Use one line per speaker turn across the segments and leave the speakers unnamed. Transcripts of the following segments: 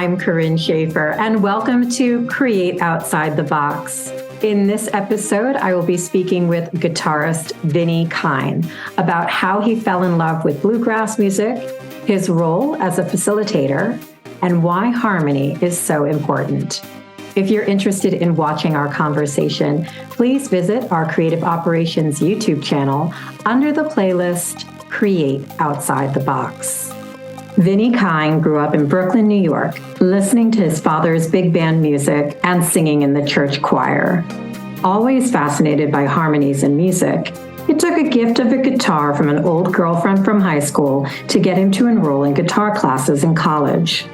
I'm Corinne Schaefer, and welcome to Create Outside the Box. In this episode, I will be speaking with guitarist Vinny Kyne about how he fell in love with bluegrass music, his role as a facilitator, and why harmony is so important. If you're interested in watching our conversation, please visit our Creative Operations YouTube channel under the playlist Create Outside the Box. Vinny Kyne grew up in Brooklyn, New York, listening to his father's big band music and singing in the church choir. Always fascinated by harmonies and music, it took a gift of a guitar from an old girlfriend from high school to get him to enroll in guitar classes in college.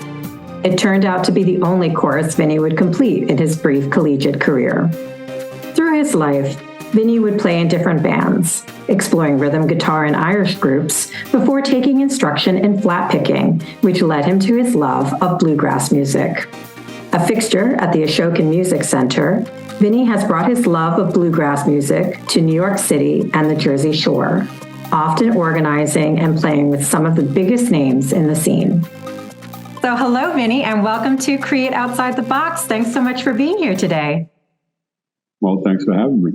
It turned out to be the only course Vinny would complete in his brief collegiate career. Through his life, Vinny would play in different bands, exploring rhythm guitar and Irish groups before taking instruction in flat picking, which led him to his love of bluegrass music. A fixture at the Ashokan Music Center, Vinny has brought his love of bluegrass music to New York City and the Jersey Shore, often organizing and playing with some of the biggest names in the scene. So hello, Vinny, and welcome to Create Outside the Box. Thanks so much for being here today.
Well, thanks for having me.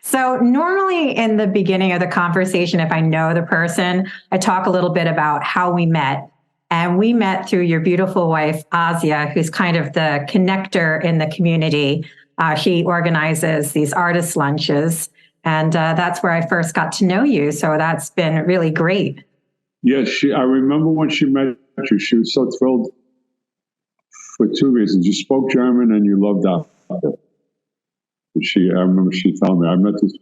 So normally in the beginning of the conversation, if I know the person, I talk a little bit about how we met. And we met through your beautiful wife, Azia, who's kind of the connector in the community. She organizes these artist lunches. And that's where I first got to know you. So that's been really great.
Yes, I remember when she met you, she was so thrilled for two reasons. You spoke German and you loved opera. I remember she told me, I met this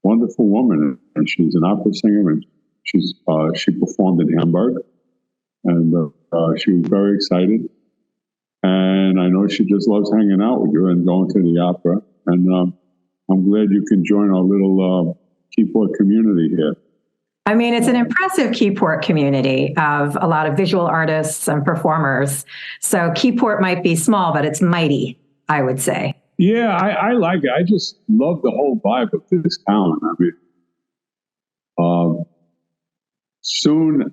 wonderful woman, and she's an opera singer, and she performed in Hamburg, and she was very excited. And I know she just loves hanging out with you and going to the opera. And I'm glad you can join our little Keyport community here.
I mean, it's an impressive Keyport community of a lot of visual artists and performers. So Keyport might be small, but it's mighty, I would say.
Yeah, I like it. I just love the whole vibe of this town. I mean, soon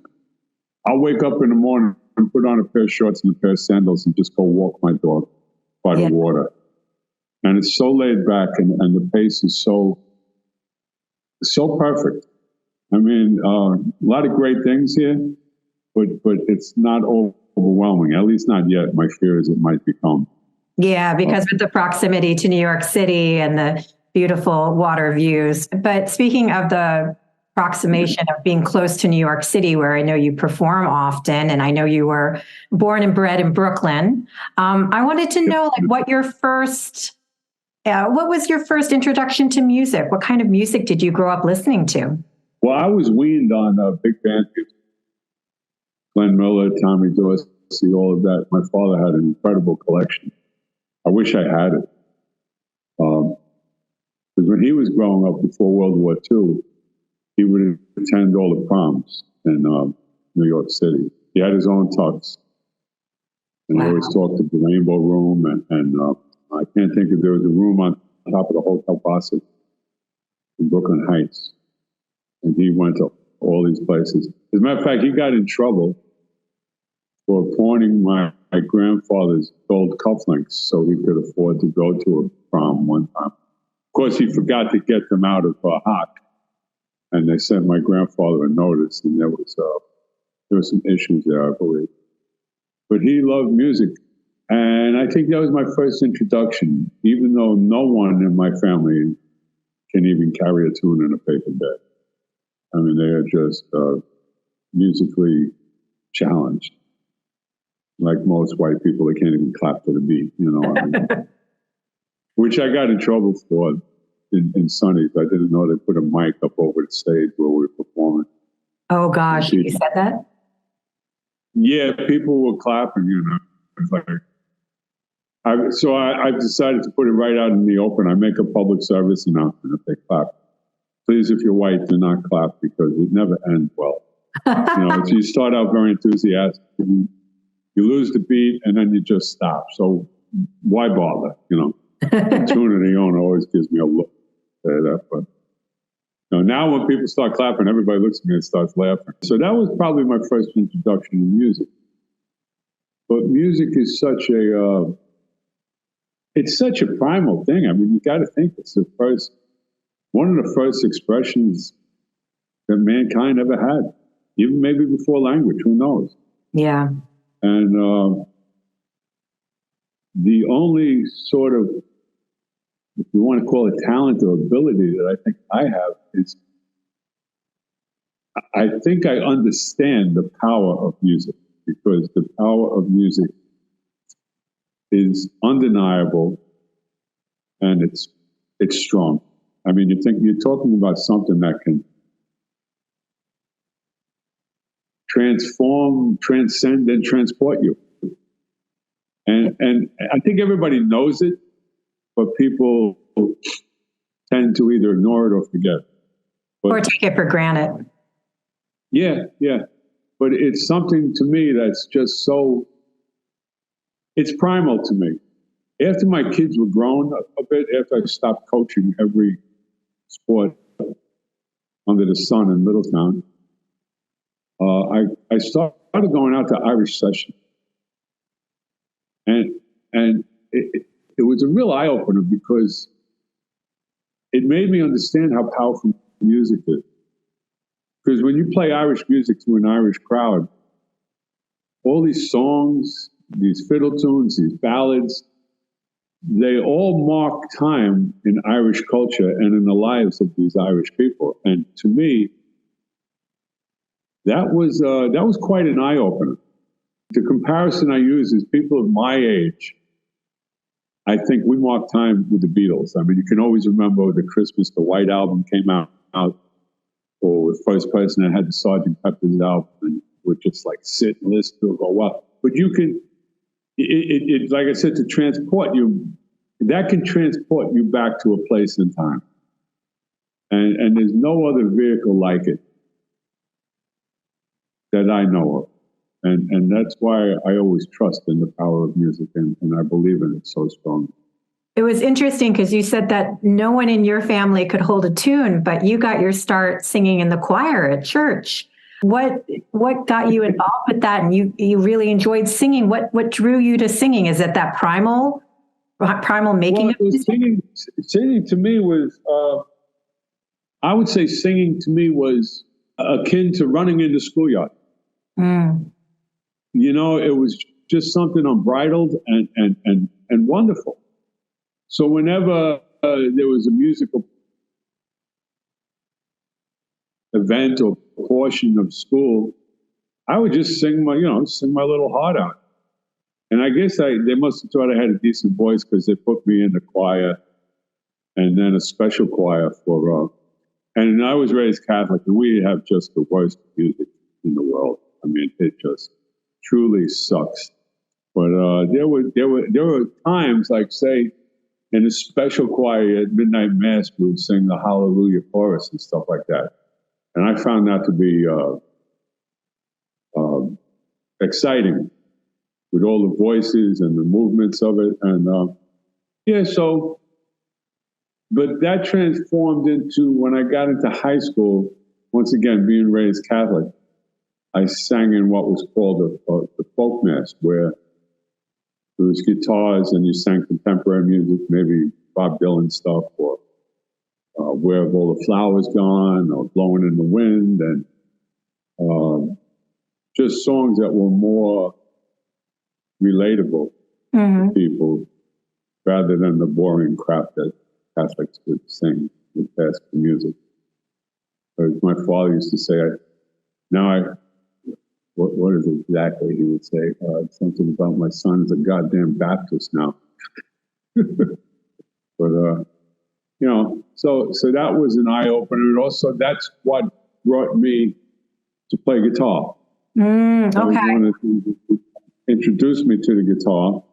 I'll wake up in the morning and put on a pair of shorts and a pair of sandals and just go walk my dog by the water. And it's so laid back, and the pace is so perfect. I mean, a lot of great things here, but it's not overwhelming, at least not yet. My fear is it might become.
Yeah, because with the proximity to New York City and the beautiful water views. But speaking of the approximation of being close to New York City, where I know you perform often, and I know you were born and bred in Brooklyn, I wanted to know, like, what was your first introduction to music? What kind of music did you grow up listening to?
Well, I was weaned on big band music. Glenn Miller, Tommy Dorsey, all of that. My father had an incredible collection. I wish I had it. Because when he was growing up before World War II, he would attend all the proms in New York City. He had his own tux. And he always talked to the Rainbow Room. And I can't think if there was a room on top of the Hotel Bassett in Brooklyn Heights. And he went to all these places. As a matter of fact, he got in trouble for pawning my grandfather's gold cufflinks so he could afford to go to a prom one time. Of course, he forgot to get them out of hock, and they sent my grandfather a notice, and there was some issues there, I believe. But he loved music, and I think that was my first introduction, even though no one in my family can even carry a tune in a paper bag. I mean, they are just musically challenged. Like most white people, they can't even clap to the beat, you know. I mean, which I got in trouble for in Sonny's. I didn't know they put a mic up over the stage where we were performing.
Oh, gosh, you said that?
Yeah, people were clapping, you know. It's like, I've decided to put it right out in the open. I make a public service announcement if they clap. Please, if you're white, do not clap, because it never ends well. You know, you start out very enthusiastic, you lose the beat, and then you just stop. So why bother? You know, the tune of the owner always gives me a look. But now when people start clapping, everybody looks at me and starts laughing. So that was probably my first introduction to music. But music is it's such a primal thing. I mean, you got to think it's one of the first expressions that mankind ever had, even maybe before language, who knows?
Yeah.
And the only sort of, if you want to call it talent or ability that I think I have is I think I understand the power of music, because the power of music is undeniable and it's strong. I mean, you're talking about something that can transform, transcend, and transport you. And I think everybody knows it, but people tend to either ignore it or forget it.
Or take it for granted.
Yeah. But it's something to me that's just it's primal to me. After my kids were grown a bit, after I stopped coaching every sport under the sun in Middletown, I started going out to Irish sessions. And it was a real eye-opener, because it made me understand how powerful music is. Because when you play Irish music to an Irish crowd, all these songs, these fiddle tunes, these ballads, they all mark time in Irish culture and in the lives of these Irish people. And to me, that was quite an eye-opener. The comparison I use is people of my age. I think we mark time with the Beatles. I mean, you can always remember the Christmas, the White Album came out, or the first person that had the Sgt. Pepper's album, and would just like sit and listen to it, go, wow. But you can, like I said, to transport you, that can transport you back to a place in time. And there's no other vehicle like it that I know of. And that's why I always trust in the power of music, and I believe in it so strongly.
It was interesting because you said that no one in your family could hold a tune, but you got your start singing in the choir at church. What got you involved with that? And you really enjoyed singing. What drew you to singing? Is it that primal making of music?
Singing to me was, I would say singing to me was akin to running in the schoolyard.
Mm.
You know, it was just something unbridled and wonderful. So whenever there was a musical event or portion of school, I would just sing my little heart out. And I guess they must have thought I had a decent voice, because they put me in the choir and then a special choir and I was raised Catholic, and we have just the worst music in the world. I mean, it just truly sucks. But there were times, like, say, in a special choir at midnight mass, we would sing the Hallelujah chorus and stuff like that. And I found that to be exciting, with all the voices and the movements of it. And but that transformed into, when I got into high school, once again, being raised Catholic, I sang in what was called the folk mass, where there was guitars and you sang contemporary music, maybe Bob Dylan stuff, or Where Have All the Flowers Gone, or Blowing in the Wind, and just songs that were more relatable to people, rather than the boring crap that Catholics would sing with classical music. As my father used to say, what is it exactly he would say? Something about my son's a goddamn Baptist now. But so that was an eye opener, and also that's what brought me to play guitar.
Okay.
Introduced me to the guitar.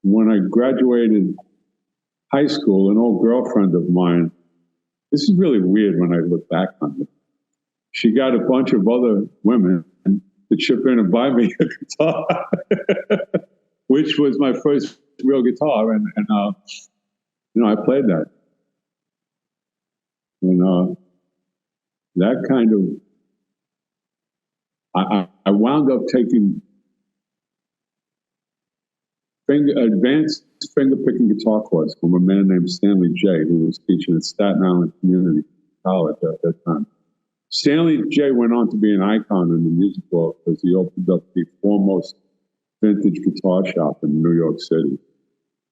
When I graduated high school, an old girlfriend of mine, this is really weird when I look back on it, she got a bunch of other women to chip in and buy me a guitar, which was my first real guitar. And I played that. And that kind of, I wound up taking advanced finger-picking guitar course from a man named Stanley J., who was teaching at Staten Island Community College at that time. Stanley J. went on to be an icon in the music world because he opened up the foremost vintage guitar shop in New York City,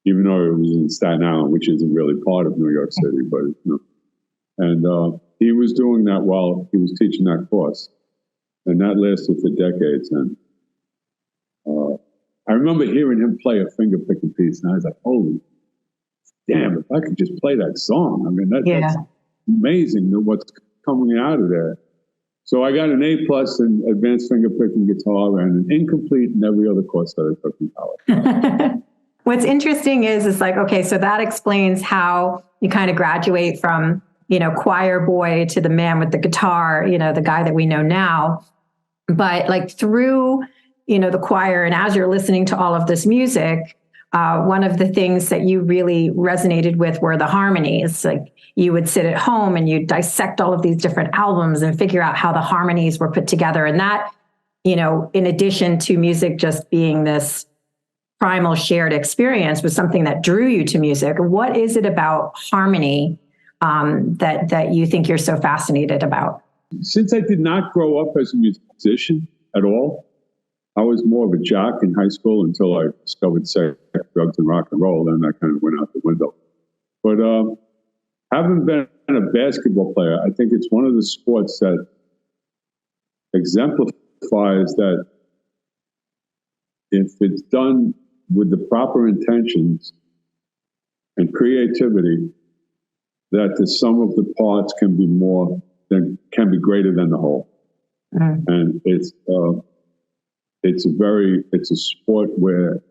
even though it was in Staten Island, which isn't really part of New York City, but you know. And he was doing that while he was teaching that course, and that lasted for decades. And I remember hearing him play a finger-picking piece, and I was like, "Holy damn! If I could just play that song, I mean, that's amazing what's coming out of there." So I got an A+ in advanced finger-picking guitar and an incomplete in every other course that I took in college.
What's interesting is like, okay, so that explains how you kind of graduate from, you know, choir boy to the man with the guitar, you know, the guy that we know now. But like through, you know, the choir, and as you're listening to all of this music, one of the things that you really resonated with were the harmonies. Like you would sit at home and you'd dissect all of these different albums and figure out how the harmonies were put together. And that, you know, in addition to music just being this primal shared experience, was something that drew you to music. What is it about harmony that you think you're so fascinated about?
Since I did not grow up as a musician at all, I was more of a jock in high school until I discovered sex, drugs, and rock and roll. Then that kind of went out the window. But having been a basketball player, I think it's one of the sports that exemplifies that if it's done with the proper intentions and creativity, that the sum of the parts can be greater than the whole. Mm. And it's a sport where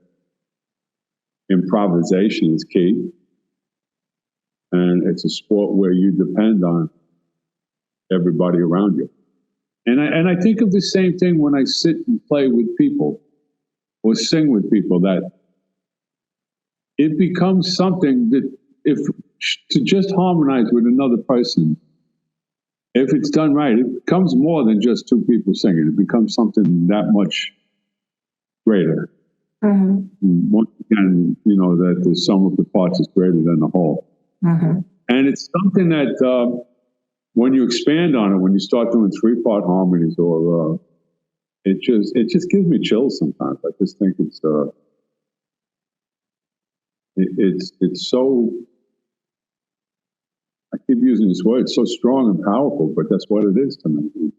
improvisation is key. And it's a sport where you depend on everybody around you. And I think of the same thing when I sit and play with people or sing with people, that it becomes something that to just harmonize with another person, if it's done right, it becomes more than just two people singing. It becomes something that much greater. Mm-hmm. Once again, you know, that the sum of the parts is greater than the whole. Mm-hmm. And it's something that when you expand on it, when you start doing 3-part harmonies, or it just gives me chills sometimes. I just think it's so, I keep using this word, it's so strong and powerful, but that's what it is to me.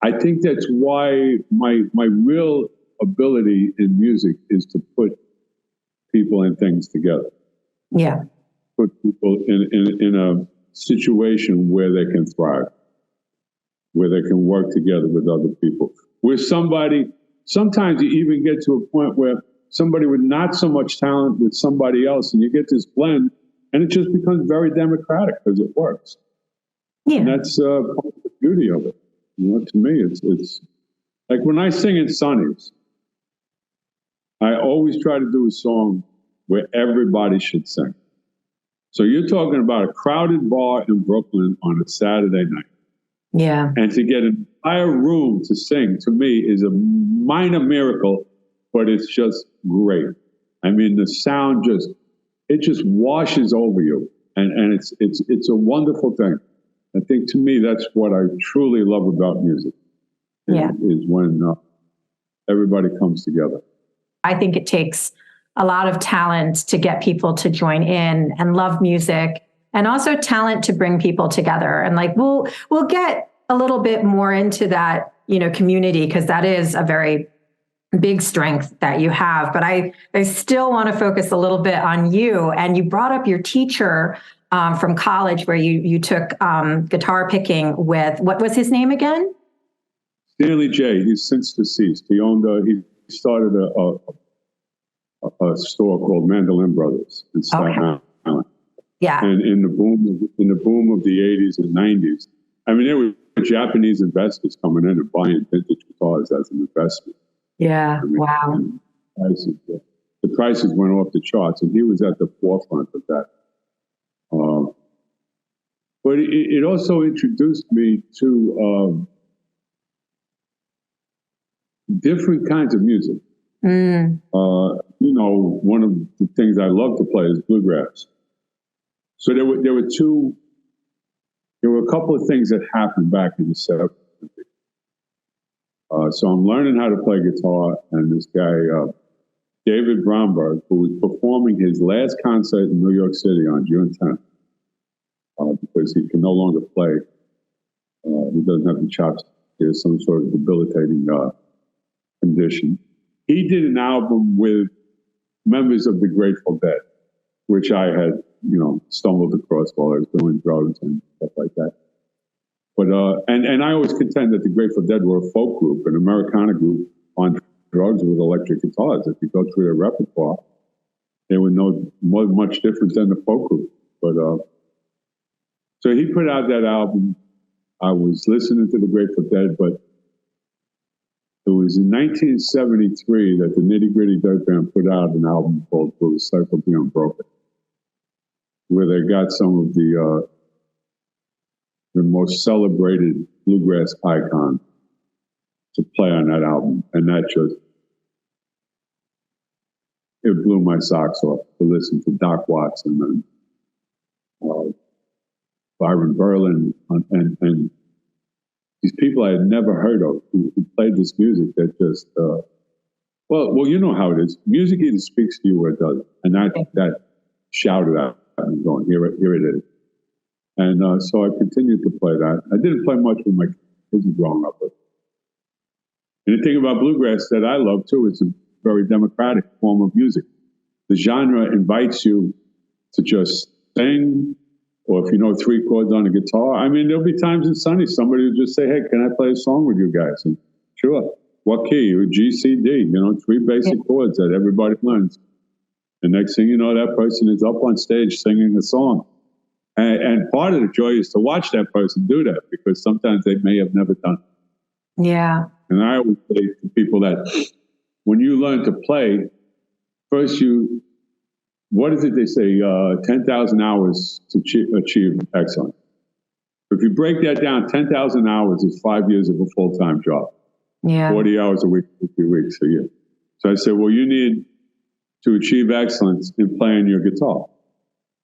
I think that's why my real ability in music is to put people and things together.
Yeah.
Put people in a situation where they can thrive, where they can work together with other people. Where sometimes you even get to a point where somebody with not so much talent with somebody else, and you get this blend, and it just becomes very democratic because it works. Yeah. And that's part of the beauty of it. You know, to me, it's like when I sing in Sonny's, I always try to do a song where everybody should sing. So you're talking about a crowded bar in Brooklyn on a Saturday night.
Yeah.
And to get an entire room to sing, to me, is a minor miracle, but it's just great. I mean, the sound just washes over you. And it's a wonderful thing. I think to me, that's what I truly love about music. Is when everybody comes together.
I think it takes a lot of talent to get people to join in and love music, and also talent to bring people together. And like, we'll get a little bit more into that, you know, community, because that is a very big strength that you have. But I still want to focus a little bit on you. And you brought up your teacher from college, where you took guitar picking with, what was his name again?
Stanley J. He's since deceased. He started a store called Mandolin Brothers in Staten Island.
Yeah.
And in the boom of the 80s and 90s, I mean, there were Japanese investors coming in and buying vintage guitars as an investment.
Yeah. I mean, wow.
The prices went off the charts, and he was at the forefront of that. But it also introduced me to different kinds of music. Mm. one of the things I love to play is bluegrass. So there were a couple of things that happened back in the 70s. So I'm learning how to play guitar, and this guy, David Bromberg, who was performing his last concert in New York City on June 10th, because he can no longer play. He doesn't have the chops. He has some sort of debilitating condition. He did an album with members of the Grateful Dead, which I had, stumbled across while I was doing drugs and stuff like that. But and I always contend that the Grateful Dead were a folk group, an Americana group on drugs with electric guitars. If you go through their repertoire, they were much different than the folk group. But so he put out that album. I was listening to the Grateful Dead, but it was in 1973 that the Nitty Gritty Dirt Band put out an album called "For the Cycle Be Unbroken," where they got some of the most celebrated bluegrass icons to play on that album, and that it blew my socks off to listen to Doc Watson and Byron Berlin and these people I had never heard of who played this music that just well, you know how it is. Music either speaks to you or it doesn't, and that shouted out and going, here it is. And so I continued to play that. I didn't play much with my kids growing up with. And the thing about bluegrass that I love too, it's a very democratic form of music. The genre invites you to just sing, or if you know 3 chords on a guitar. I mean, there'll be times in Sunday somebody will just say, "Hey, can I play a song with you guys?" And sure, what key? G, C, D. 3 basic chords that everybody learns. The next thing you know, that person is up on stage singing a song. And part of the joy is to watch that person do that, because sometimes they may have never done it.
Yeah.
And I always say to people that when you learn to play, first what is it they say? 10,000 hours to achieve excellence. If you break that down, 10,000 hours is 5 years of a full-time job.
Yeah.
40 hours a week, 50 weeks a year. So I said, well, you need to achieve excellence in playing your guitar.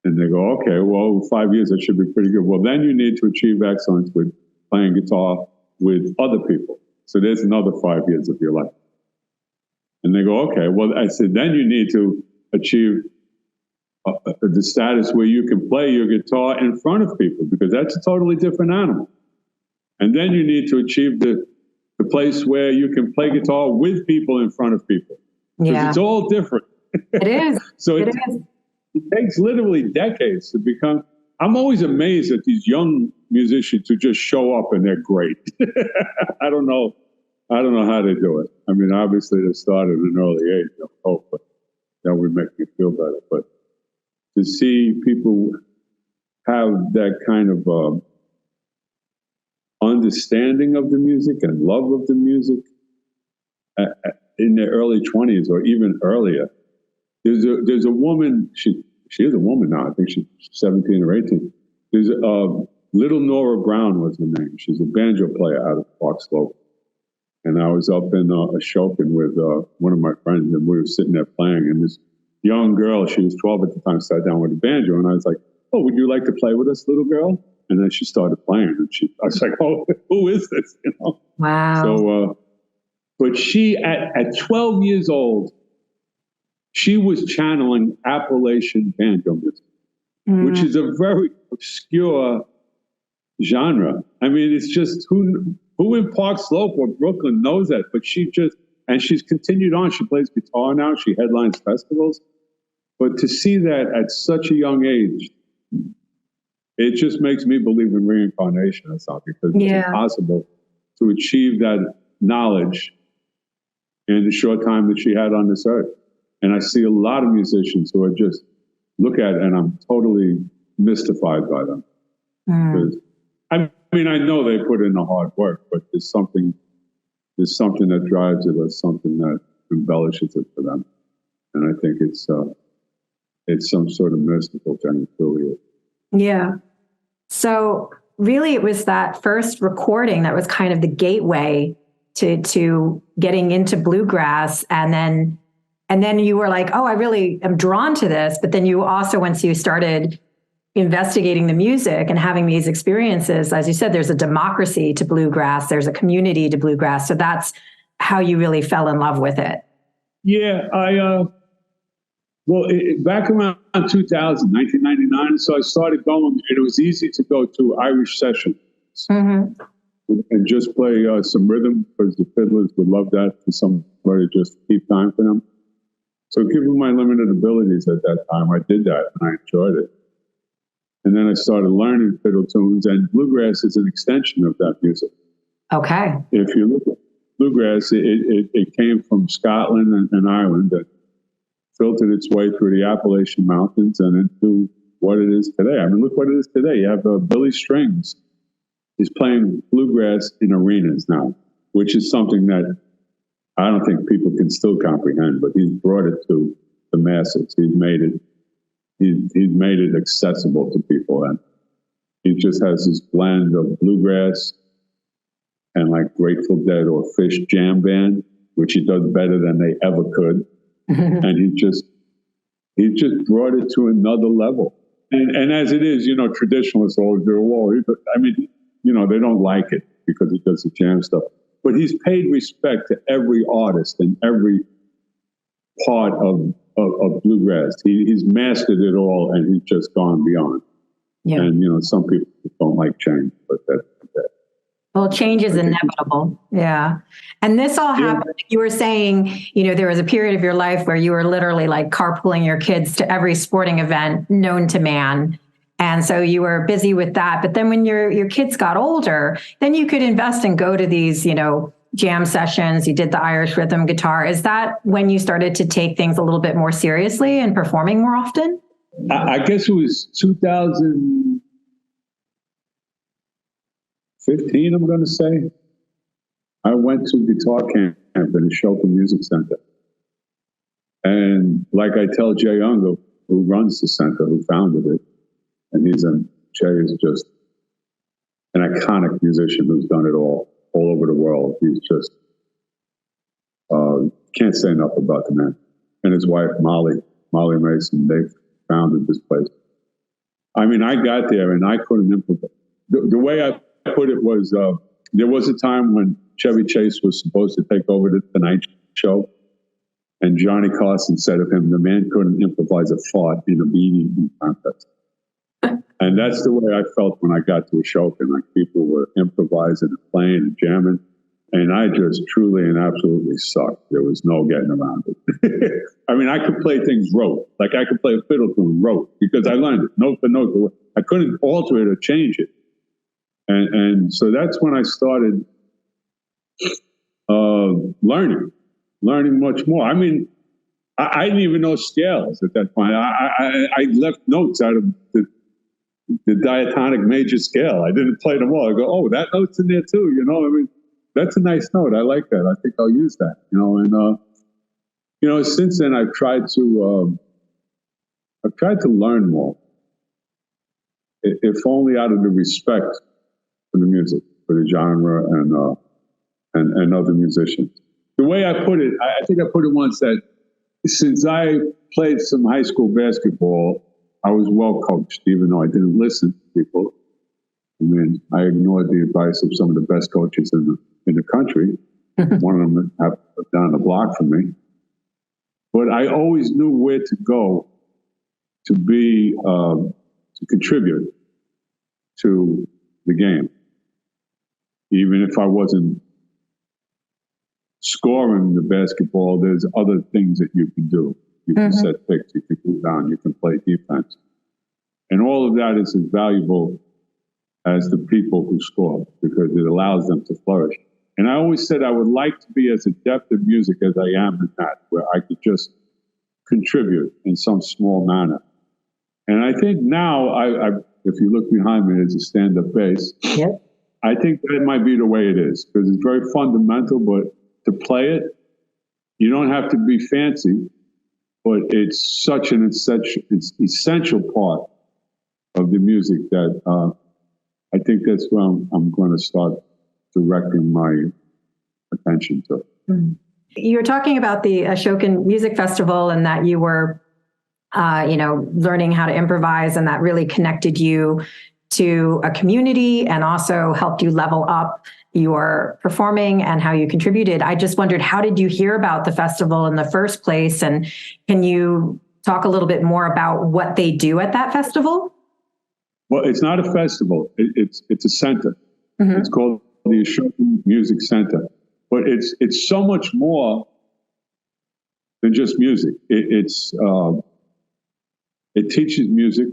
And they go, okay, well, 5 years, that should be pretty good. Well, then you need to achieve excellence with playing guitar with other people. So there's another 5 years of your life. And they go, okay, well, I said, then you need to achieve the status where you can play your guitar in front of people, because that's a totally different animal. And then you need to achieve the place where you can play guitar with people in front of people. Because it's all different.
It is.
So it takes literally decades to become. I'm always amazed at these young musicians who just show up and they're great. I don't know how they do it. I mean, obviously they started at an early age, I hope, but that would make me feel better. But to see people have that kind of understanding of the music and love of the music in their early 20s or even earlier. There's a woman, she is a woman now, I think she's 17 or 18. There's Little Nora Brown was her name. She's a banjo player out of Park Slope. And I was up in Ashokan with one of my friends, and we were sitting there playing, and this young girl, she was 12 at the time, sat down with a banjo, and I was like, "Oh, would you like to play with us, little girl?" And then she started playing, and I was like, "Oh, who is this?"
Wow.
So, but she, at 12 years old, she was channeling Appalachian banjo music, which is a very obscure genre. I mean, it's just who in Park Slope or Brooklyn knows that? But she's continued on. She plays guitar now. She headlines festivals. But to see that at such a young age, it just makes me believe in reincarnation or something, because it's impossible to achieve that knowledge in the short time that she had on this earth. And I see a lot of musicians who are just look at it, and I'm totally mystified by them. Because I mean, I know they put in the hard work, but there's something that drives it, or something that embellishes it for them. And I think it's some sort of mystical thing, really.
Yeah. So really, it was that first recording that was kind of the gateway to getting into bluegrass, and then And then you were like, oh, I really am drawn to this. But then you also, once you started investigating the music and having these experiences, as you said, there's a democracy to bluegrass, there's a community to bluegrass. So that's how you really fell in love with it.
Yeah, back around 2000, 1999, so I started going, and it was easy to go to Irish sessions and just play some rhythm, because the fiddlers would love that for somebody to just keep time for them. So given my limited abilities at that time, I did that, and I enjoyed it. And then I started learning fiddle tunes, and bluegrass is an extension of that music.
Okay.
If you look at bluegrass, it came from Scotland and Ireland, that filtered its way through the Appalachian Mountains and into what it is today. I mean, look what it is today. You have Billy Strings. He's playing bluegrass in arenas now, which is something that I don't think people can still comprehend, but he's brought it to the masses. He's made it accessible to people, and he just has this blend of bluegrass and like Grateful Dead or Fish jam band, which he does better than they ever could. And he just brought it to another level. And as it is, traditionalists always do, they don't like it because he does the jam stuff. But he's paid respect to every artist and every part of bluegrass. He's mastered it all, and he's just gone beyond. Yeah. And, some people don't like change, but that's that.
Well, change is inevitable. Yeah. And this all happened. You were saying, there was a period of your life where you were literally like carpooling your kids to every sporting event known to man. And so you were busy with that. But then when your kids got older, then you could invest and go to these, jam sessions. You did the Irish rhythm guitar. Is that when you started to take things a little bit more seriously and performing more often?
I guess it was 2015, I'm going to say. I went to guitar camp in the Shelton Music Center. And like I tell Jay Unger, who runs the center, who founded it, and Jay is just an iconic musician who's done it all over the world. He's just, can't say enough about the man. And his wife, Molly Mason, they founded this place. I mean, I got there and I couldn't improvise. The way I put it was, there was a time when Chevy Chase was supposed to take over the Tonight Show, and Johnny Carson said of him, the man couldn't improvise a fart in a beanie contest. And that's the way I felt when I got to Ashoka. Like, people were improvising and playing and jamming, and I just truly and absolutely sucked. There was no getting around it. I mean, I could play things rote. Like, I could play a fiddle tune rote because I learned it note for note. I couldn't alter it or change it. And so that's when I started learning much more. I mean, I didn't even know scales at that point. I left notes out of the diatonic major scale. I didn't play them all. I go, oh, that note's in there too. I mean, that's a nice note. I like that. I think I'll use that. And since then I've tried to learn more, if only out of the respect for the music, for the genre, and other musicians. The way I put it, I think I put it once that since I played some high school basketball, I was well coached, even though I didn't listen to people. I mean, I ignored the advice of some of the best coaches in the country. One of them happened down the block from me. But I always knew where to go to be, to contribute to the game. Even if I wasn't scoring the basketball, there's other things that you can do. You can set picks, you can move down, you can play defense. And all of that is as valuable as the people who score, because it allows them to flourish. And I always said I would like to be as adept at music as I am in that, where I could just contribute in some small manner. And I think now, if you look behind me, there's a stand-up bass. Yep. I think that might be the way it is, because it's very fundamental, but to play it, you don't have to be fancy, but it's such an essential part of the music that I think that's where I'm going to start directing my attention to.
You're talking about the Ashokan Music Festival and that you were, learning how to improvise, and that really connected you to a community and also helped you level up your performing and how you contributed. I just wondered, how did you hear about the festival in the first place? And can you talk a little bit more about what they do at that festival?
Well, it's not a festival. It's a center. Mm-hmm. It's called the Ashokan Music Center. But it's so much more than just music. It teaches music.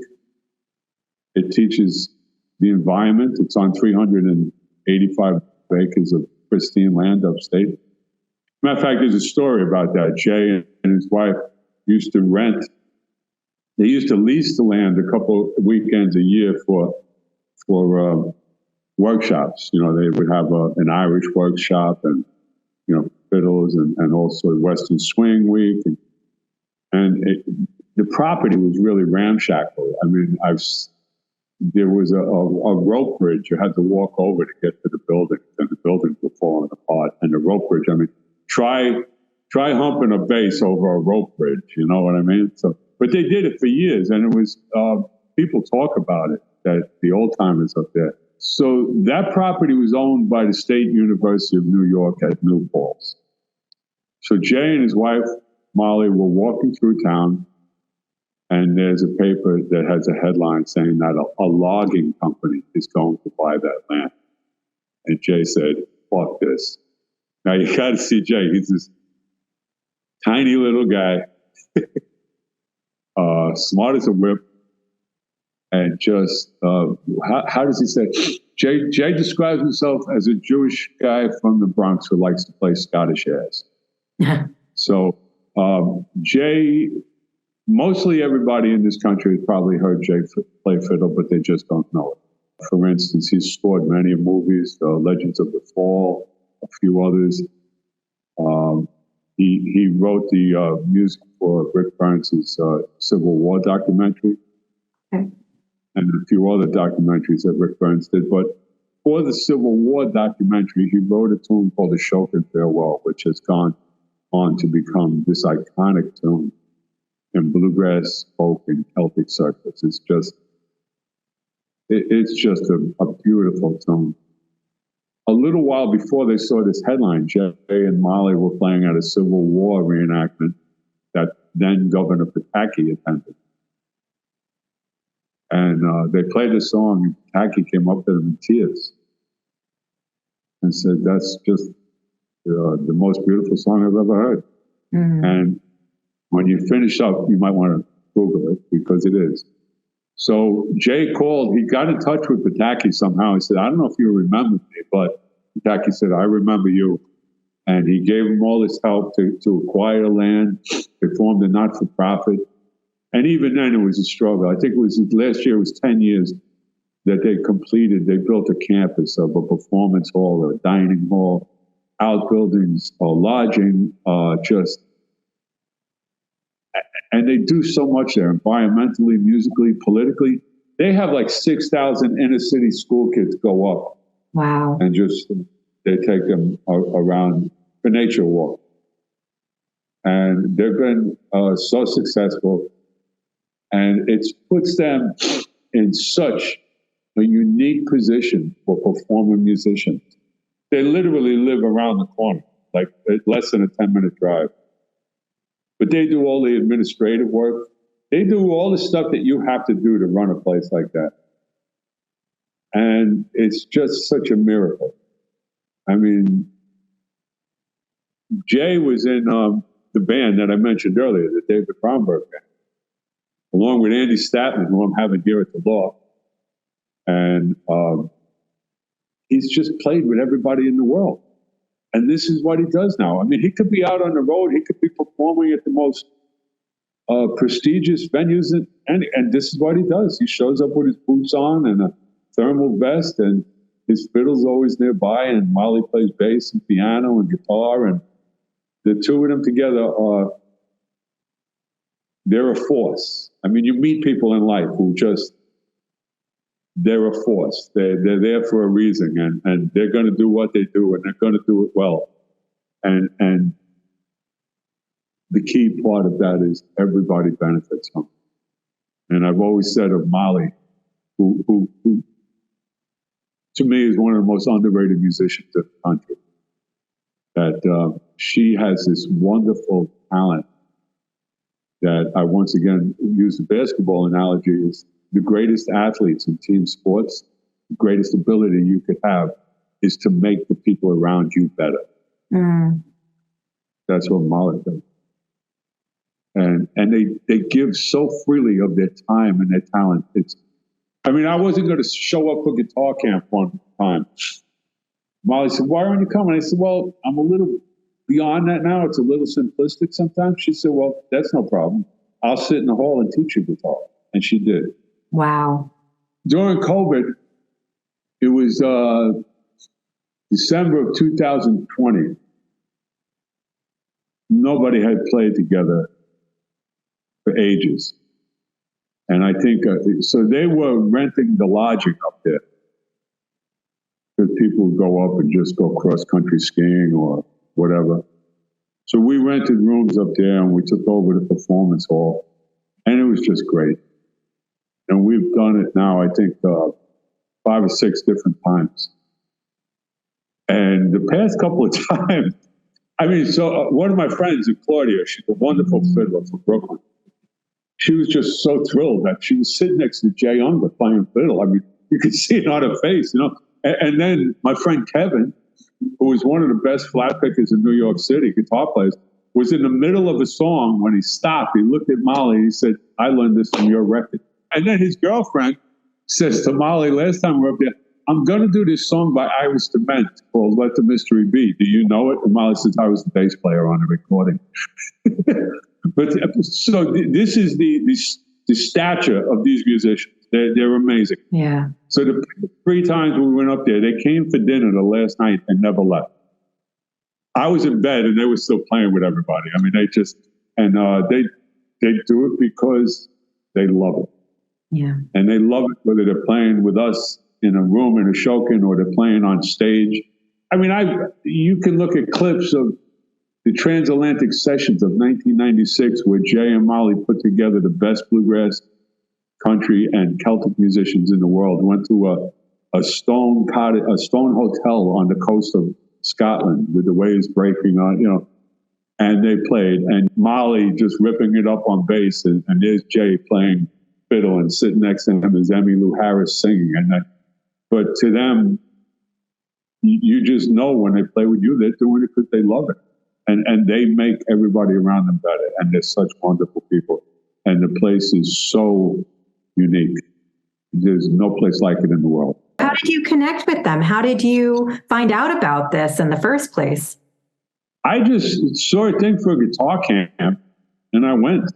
It teaches the environment. It's on 385 acres of pristine land upstate. Matter of fact, there's a story about that. Jay and his wife used to rent. They used to lease the land a couple of weekends a year for workshops. They would have an Irish workshop and fiddles and also Western Swing Week. The property was really ramshackle. I mean, there was a rope bridge you had to walk over to get to the building, and the buildings were falling apart. And the rope bridge, I mean, try humping a bass over a rope bridge, you know what I mean? So, but they did it for years, and it was, people talk about it, that the old timers up there. So that property was owned by the State University of New York at New Paltz. So Jay and his wife, Molly, were walking through town, and there's a paper that has a headline saying that a logging company is going to buy that land. And Jay said, fuck this. Now you got to see Jay. He's this tiny little guy, smart as a whip. And just, how does he say? Jay describes himself as a Jewish guy from the Bronx who likes to play Scottish jazz. So Jay, mostly everybody in this country has probably heard Jay play fiddle, but they just don't know it. For instance, he's scored many movies, Legends of the Fall, a few others. He wrote the music for Rick Burns' Civil War documentary. Okay. And a few other documentaries that Rick Burns did. But for the Civil War documentary, he wrote a tune called Ashokan Farewell, which has gone on to become this iconic tune in bluegrass, folk, and Celtic circles. It's just a beautiful tune. A little while before they saw this headline, Jay and Molly were playing at a Civil War reenactment that then Governor Pataki attended. And they played the song, and Pataki came up to them in tears and said, that's just the most beautiful song I've ever heard. Mm-hmm. And when you finish up, you might want to Google it, because it is. So Jay called, he got in touch with Pataki somehow. He said, I don't know if you remember me, but Pataki said, I remember you. And he gave him all his help to acquire land. They formed a not-for-profit. And even then, it was a struggle. I think it was last year, it was 10 years that they completed. They built a campus of a performance hall, a dining hall, outbuildings, lodging, and they do so much there, environmentally, musically, politically. They have like 6,000 inner city school kids go up.
Wow.
And they take them around for nature walk. And they've been so successful. And it puts them in such a unique position for performing musicians. They literally live around the corner, like less than a 10-minute drive. But they do all the administrative work. They do all the stuff that you have to do to run a place like that. And it's just such a miracle. I mean, Jay was in the band that I mentioned earlier, the David Bromberg band, along with Andy Statman, who I'm having here at the law. And he's just played with everybody in the world. And this is what he does now. I mean, he could be out on the road. He could be performing at the most prestigious venues. And this is what he does. He shows up with his boots on and a thermal vest, and his fiddle's always nearby. And Molly plays bass and piano and guitar. And the two of them together they're a force. I mean, you meet people in life who they're a force. They're there for a reason, and they're going to do what they do, and they're going to do it well. And the key part of that is everybody benefits from it. And I've always said of Molly, who to me is one of the most underrated musicians in the country, that she has this wonderful talent that I once again use the basketball analogy is the greatest athletes in team sports, the greatest ability you could have is to make the people around you better. Mm. That's what Molly does. And they give so freely of their time and their talent. I wasn't going to show up for guitar camp one time. Molly said, "Why aren't you coming?" I said, "Well, I'm a little beyond that now. It's a little simplistic sometimes." She said, "Well, that's no problem. I'll sit in the hall and teach you guitar." And she did.
Wow.
During COVID, it was December of 2020. Nobody had played together for ages. And I think, so they were renting the lodging up there. Because people would go up and just go cross-country skiing or whatever. So we rented rooms up there and we took over the performance hall. And it was just great. And we've done it now, I think, 5 or 6 different times. And the past couple of times, one of my friends, Claudia, she's a wonderful fiddler from Brooklyn. She was just so thrilled that she was sitting next to Jay Unger playing fiddle. You could see it on her face, And then my friend Kevin, who was one of the best flat pickers in New York City, guitar players, was in the middle of a song when he stopped. He looked at Molly and he said, "I learned this from your record." And then his girlfriend says to Molly, last time we were up there, "I'm going to do this song by Iris DeMent called Let the Mystery Be. Do you know it?" And Molly says, "I was the bass player on the recording." But so this is the stature of these musicians. They're amazing.
Yeah.
So the 3 times we went up there, they came for dinner the last night and never left. I was in bed and they were still playing with everybody. They do it because they love it.
Yeah.
And they love it whether they're playing with us in a room in Ashokan or they're playing on stage. You can look at clips of the transatlantic sessions of 1996 where Jay and Molly put together the best bluegrass, country, and Celtic musicians in the world. Went to a stone hotel on the coast of Scotland with the waves breaking on, and they played. And Molly just ripping it up on bass, and there's Jay playing fiddle, and sitting next to him is Emmylou Harris singing. But to them, you just know when they play with you, they're doing it because they love it. And they make everybody around them better. And they're such wonderful people. And the place is so unique. There's no place like it in the world.
How did you connect with them? How did you find out about this in the first place?
I just saw a thing for a guitar camp, and I went.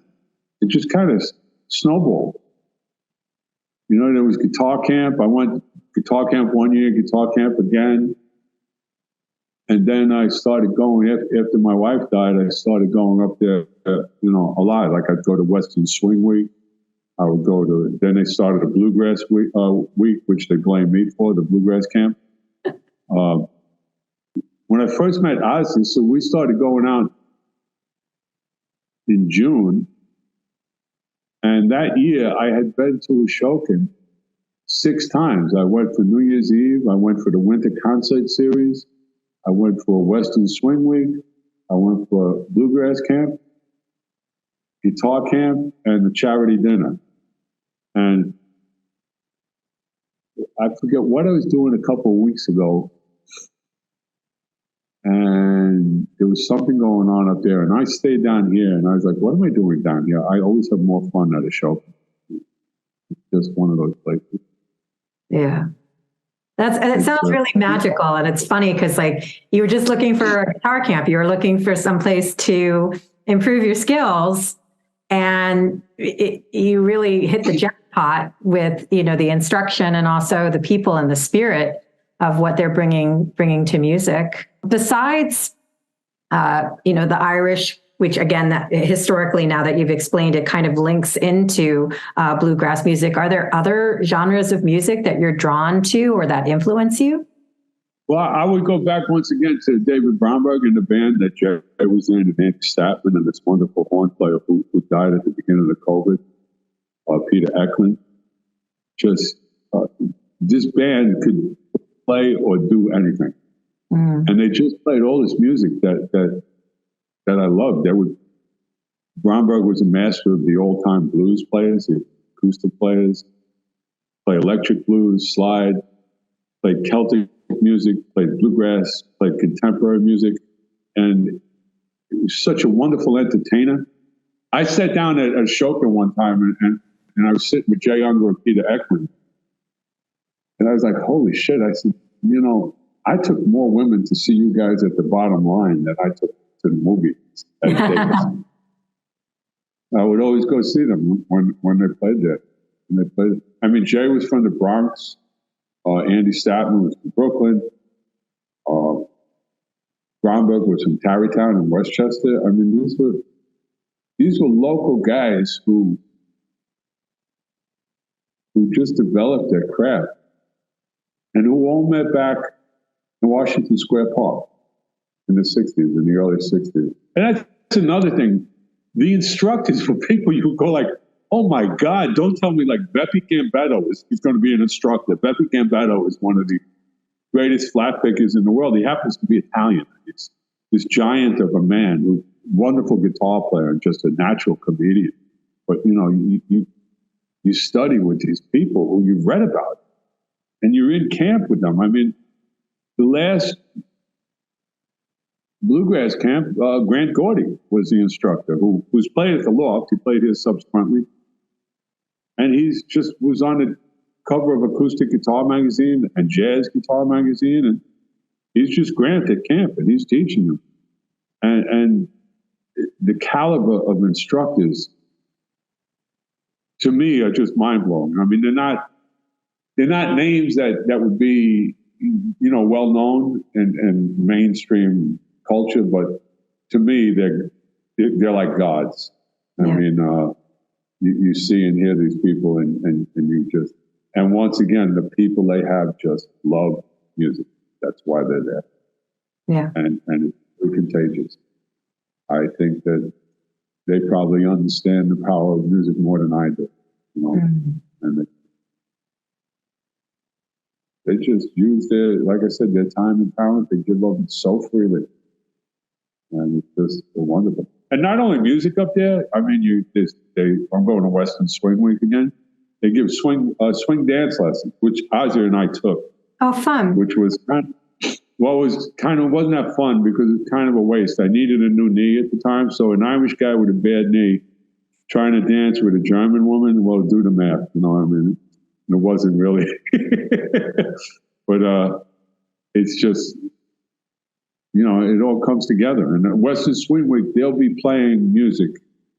It just kind of snowballed. There was guitar camp. I went guitar camp one year, guitar camp again. And then I started going, after my wife died, I started going up there, a lot. Like I'd go to Western Swing Week. I would then they started a Bluegrass week, which they blamed me for, the Bluegrass camp. When I first met Ozzy, so we started going out in June. And that year I had been to Ashokan 6 times. I went for New Year's Eve. I went for the Winter Concert Series. I went for Western Swing Week. I went for Bluegrass Camp, Guitar Camp, and the charity dinner. And I forget what I was doing a couple of weeks ago. And there was something going on up there. And I stayed down here. And I was like, what am I doing down here? I always have more fun at a show. It's just one of those places.
Yeah. It sounds really magical. And it's funny because you were just looking for a guitar camp. You were looking for some place to improve your skills. And you really hit the jackpot with, the instruction and also the people and the spirit of what they're bringing to music. Besides, the Irish, which again, that historically, now that you've explained it, kind of links into bluegrass music. Are there other genres of music that you're drawn to or that influence you?
Well, I would go back once again to David Bromberg and the band that Jay was in, and Andy Statman, and this wonderful horn player who died at the beginning of COVID, Peter Eklund. Just this band could play or do anything, and they just played all this music that I loved. Bromberg was a master of the old time blues players, the acoustic players, play electric blues, slide, played Celtic music, played bluegrass, played contemporary music, and he was such a wonderful entertainer. I sat down at Ashoka one time, and I was sitting with Jay Unger and Peter Eklund, and I was like, holy shit. I said, I took more women to see you guys at the bottom line than I took to the movies at Davis. I would always go see them when they played there. I mean, Jay was from the Bronx. Andy Statman was from Brooklyn. Bromberg was from Tarrytown in Westchester. I mean, these were local guys who just developed their craft and who all met back in Washington Square Park in the 60s, in the early 60s. And that's another thing. The instructors were people you would go like, oh my God, don't tell me like Beppe Gambetto is going to be an instructor. Beppe Gambetto is one of the greatest flat pickers in the world. He happens to be Italian. He's this giant of a man, who's a wonderful guitar player and just a natural comedian. But, you study with these people who you've read about, and you're in camp with them. I mean, the last Bluegrass camp, Grant Gordy was the instructor who's played at the Loft. He played here subsequently. And he's just was on the cover of Acoustic Guitar Magazine and Jazz Guitar Magazine. And he's just Grant at camp, and he's teaching them. And the caliber of instructors, to me, are just mind-blowing. I mean, they're not names that would be, well known in mainstream culture, but to me, they're like gods. I mean, you see and hear these people, and you just, and once again, the people they have just love music. That's why they're there.
Yeah,
and it's very contagious. I think that they probably understand the power of music more than I do. And they just use like I said, their time and talent. They give of it so freely. And it's just wonderful. And not only music up there, I mean, I'm going to Western Swing Week again. They give swing dance lessons, which Ozzy and I took.
Oh, fun.
Which was wasn't that fun because it's kind of a waste. I needed a new knee at the time. So an Irish guy with a bad knee trying to dance with a German woman, well, do the math, you know what I mean? It wasn't really, but it's just, it all comes together. And at Western Swing Week, they'll be playing music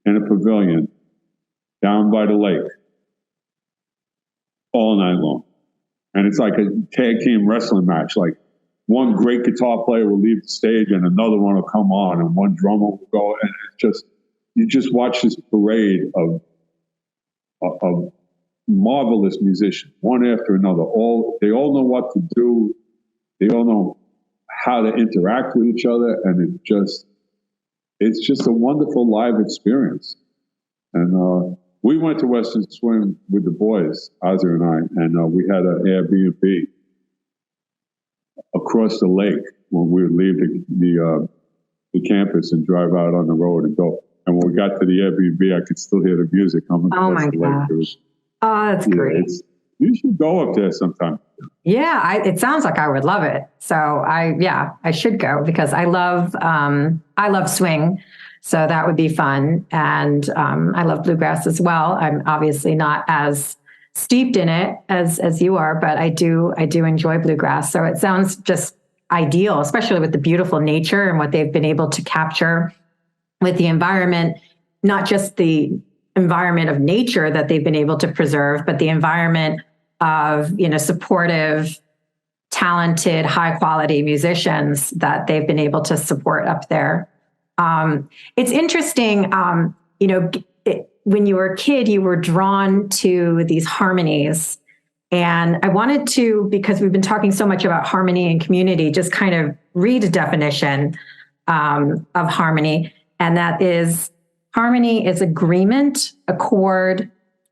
in a pavilion down by the lake all night long. And it's like a tag team wrestling match. Like one great guitar player will leave the stage and another one will come on and one drummer will go. And it's just, you just watch this parade of marvelous musicians, one after another. They all know what to do. They all know how to interact with each other, and it's just a wonderful live experience. And we went to Western Swing with the boys, Ozzy and I, and we had an Airbnb across the lake when we would leave the campus and drive out on the road and go. And when we got to the Airbnb, I could still hear the music coming across the lake.
Oh, that's great.
You should go up there sometime.
Yeah, it sounds like I would love it. So I should go because I love swing. So that would be fun. And I love bluegrass as well. I'm obviously not as steeped in it as you are, but I do enjoy bluegrass. So it sounds just ideal, especially with the beautiful nature and what they've been able to capture with the environment, not just the environment of nature that they've been able to preserve, but the environment of, supportive, talented, high quality musicians that they've been able to support up there. It's interesting, when you were a kid, you were drawn to these harmonies And I wanted to, because we've been talking so much about harmony and community, just kind of read a definition of harmony. And that is, harmony is agreement, accord,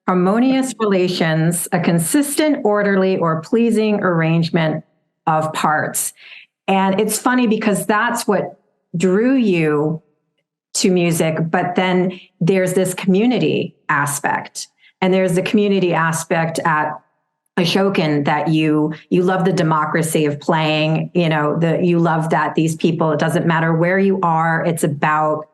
harmonious relations, a consistent, orderly, or pleasing arrangement of parts. And it's funny because that's what drew you to music, but then there's this community aspect. And there's the community aspect at Ashokan, that you love the democracy of playing, you love that these people, it doesn't matter where you are, it's about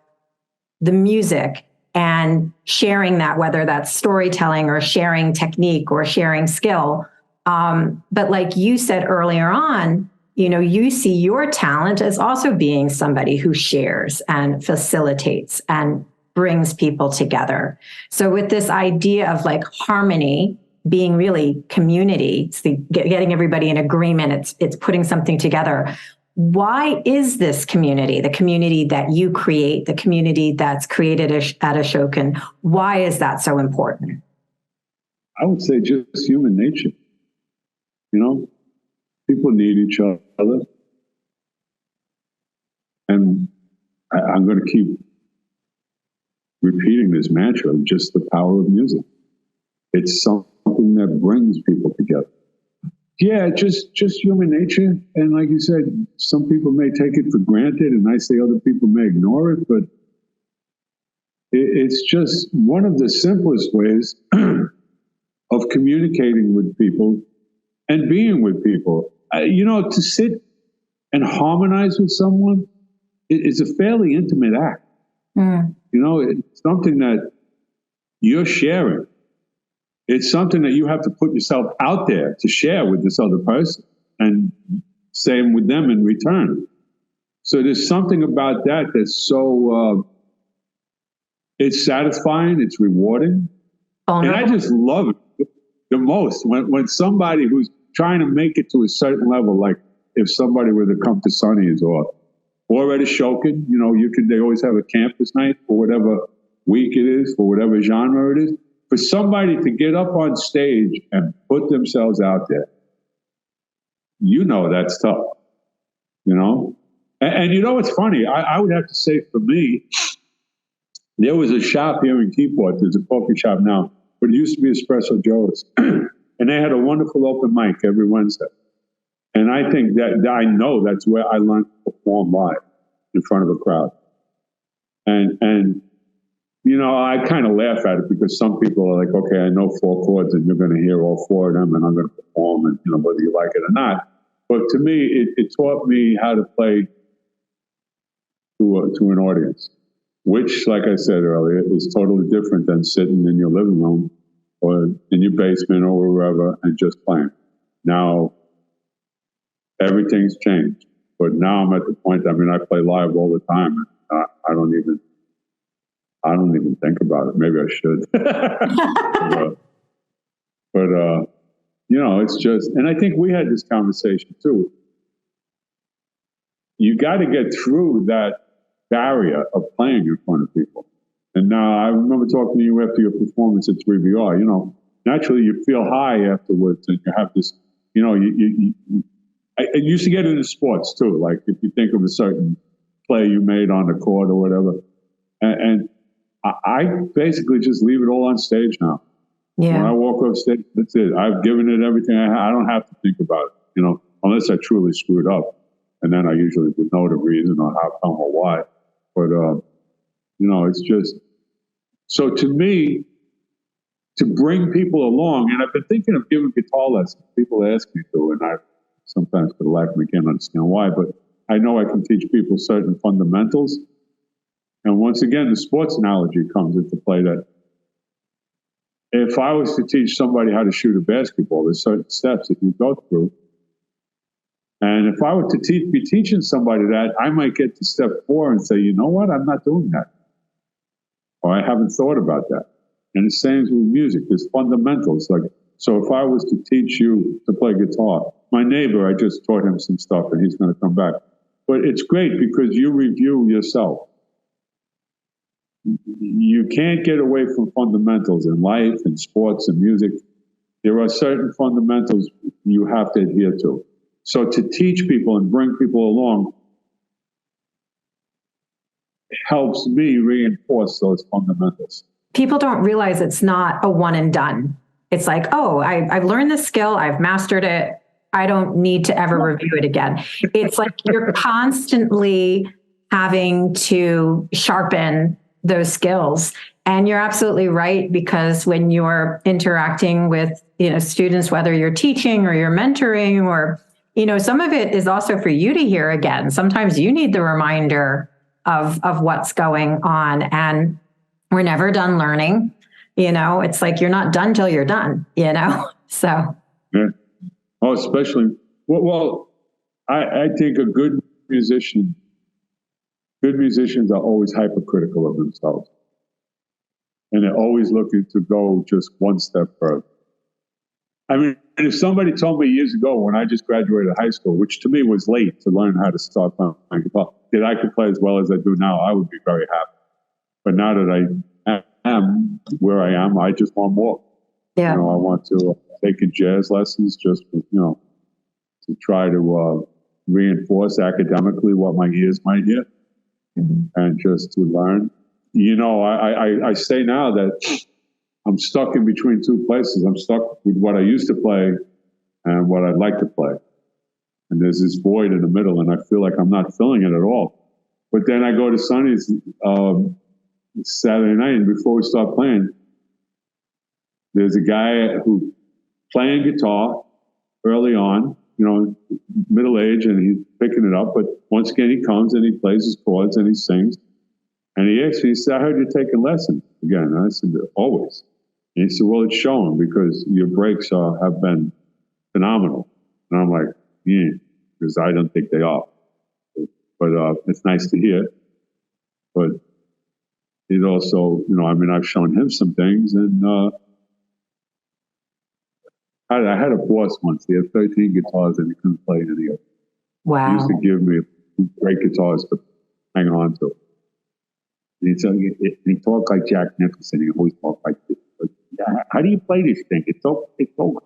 the music and sharing that, whether that's storytelling or sharing technique or sharing skill. But like you said earlier on, you see your talent as also being somebody who shares and facilitates and brings people together. So with this idea of like harmony being really community, it's getting everybody in agreement, it's putting something together. Why is this community, the community that you create, the community that's created at Ashokan, why is that so important?
I would say just human nature. People need each other. And I'm going to keep repeating this mantra of just the power of music. It's something that brings people together. Yeah, just human nature. And like you said, some people may take it for granted, and I say other people may ignore it, but it's just one of the simplest ways of communicating with people and being with people. To sit and harmonize with someone is a fairly intimate act. It's something that you're sharing. It's something that you have to put yourself out there to share with this other person, and same with them in return. So there's something about that that's so, it's satisfying, it's rewarding. And I just love it the most when somebody who's trying to make it to a certain level, like if somebody were to come to Sonny's or at Ashokan, they always have a campus night for whatever week it is, for whatever genre it is. For somebody to get up on stage and put themselves out there, that's tough, And it's funny. I would have to say for me, there was a shop here in Keyport. There's a coffee shop now, but it used to be Espresso Joe's. And they had a wonderful open mic every Wednesday. And I think I know that's where I learned to perform live in front of a crowd. And I kind of laugh at it because some people are like, okay, I know 4 chords and you're going to hear all 4 of them and I'm going to perform, and whether you like it or not. But to me, it taught me how to play to an audience, which, like I said earlier, is totally different than sitting in your living room or in your basement or wherever and just playing. Now, everything's changed. But now I'm at the point, I play live all the time. I don't even think about it. Maybe I should. but it's just, and I think we had this conversation too. You got to get through that barrier of playing in front of people. And now I remember talking to you after your performance at 3BR, naturally you feel high afterwards and you have this, I used to get into sports too. Like if you think of a certain play you made on the court or whatever. And I basically just leave it all on stage now. Yeah. When I walk off stage, that's it. I've given it everything. I don't have to think about it, unless I truly screwed up. And then I usually would know the reason or how come or why. But, it's just, so to me, to bring people along, and I've been thinking of giving guitar lessons. People ask me to, and I sometimes for the lack of me can't understand why, but I know I can teach people certain fundamentals. And once again, the sports analogy comes into play that if I was to teach somebody how to shoot a basketball, there's certain steps that you go through. And if I were to be teaching somebody that, I might get to step 4 and say, you know what, I'm not doing that. Or I haven't thought about that. And the same with music, there's fundamentals. So if I was to teach you to play guitar, my neighbor, I just taught him some stuff and he's going to come back. But it's great because you review yourself. You can't get away from fundamentals in life and sports and music. There are certain fundamentals you have to adhere to. So to teach people and bring people along helps me reinforce those fundamentals.
People don't realize it's not a one and done. It's like, oh, I've learned this skill, I've mastered it, I don't need to ever review it again. It's like you're constantly having to sharpen those skills. And you're absolutely right, because when you're interacting with, students, whether you're teaching or you're mentoring, or, some of it is also for you to hear again. Sometimes you need the reminder of what's going on, and we're never done learning. It's like you're not done till you're done, so.
Yeah. Oh, especially, I think good musicians are always hypercritical of themselves. And they're always looking to go just one step further. I mean, if somebody told me years ago when I just graduated high school, which to me was late to learn how to start playing guitar, that I could play as well as I do now, I would be very happy. But now that I am where I am, I just want more.
Yeah.
I want to take jazz lessons just, to try to reinforce academically what my ears might hear, and just to learn. I say now that I'm stuck in between two places. I'm stuck with what I used to play and what I'd like to play. And there's this void in the middle, and I feel like I'm not filling it at all. But then I go to Sonny's Saturday night, and before we start playing, there's a guy who playing guitar early on, middle age, and he's picking it up. But once again, he comes and he plays his chords and he sings. And he asked me, he said, I heard you're taking lessons again. And I said, always. And he said, well, it's showing because your breaks have been phenomenal. And I'm like, yeah, because I don't think they are. But it's nice to hear. But it also, I've shown him some things. And I had a boss once. He had 13 guitars and he couldn't play any of them.
Wow.
He used to give me great guitars to hang on to. He talked like Jack Nicholson. He always talked like this. How do you play this thing? It's so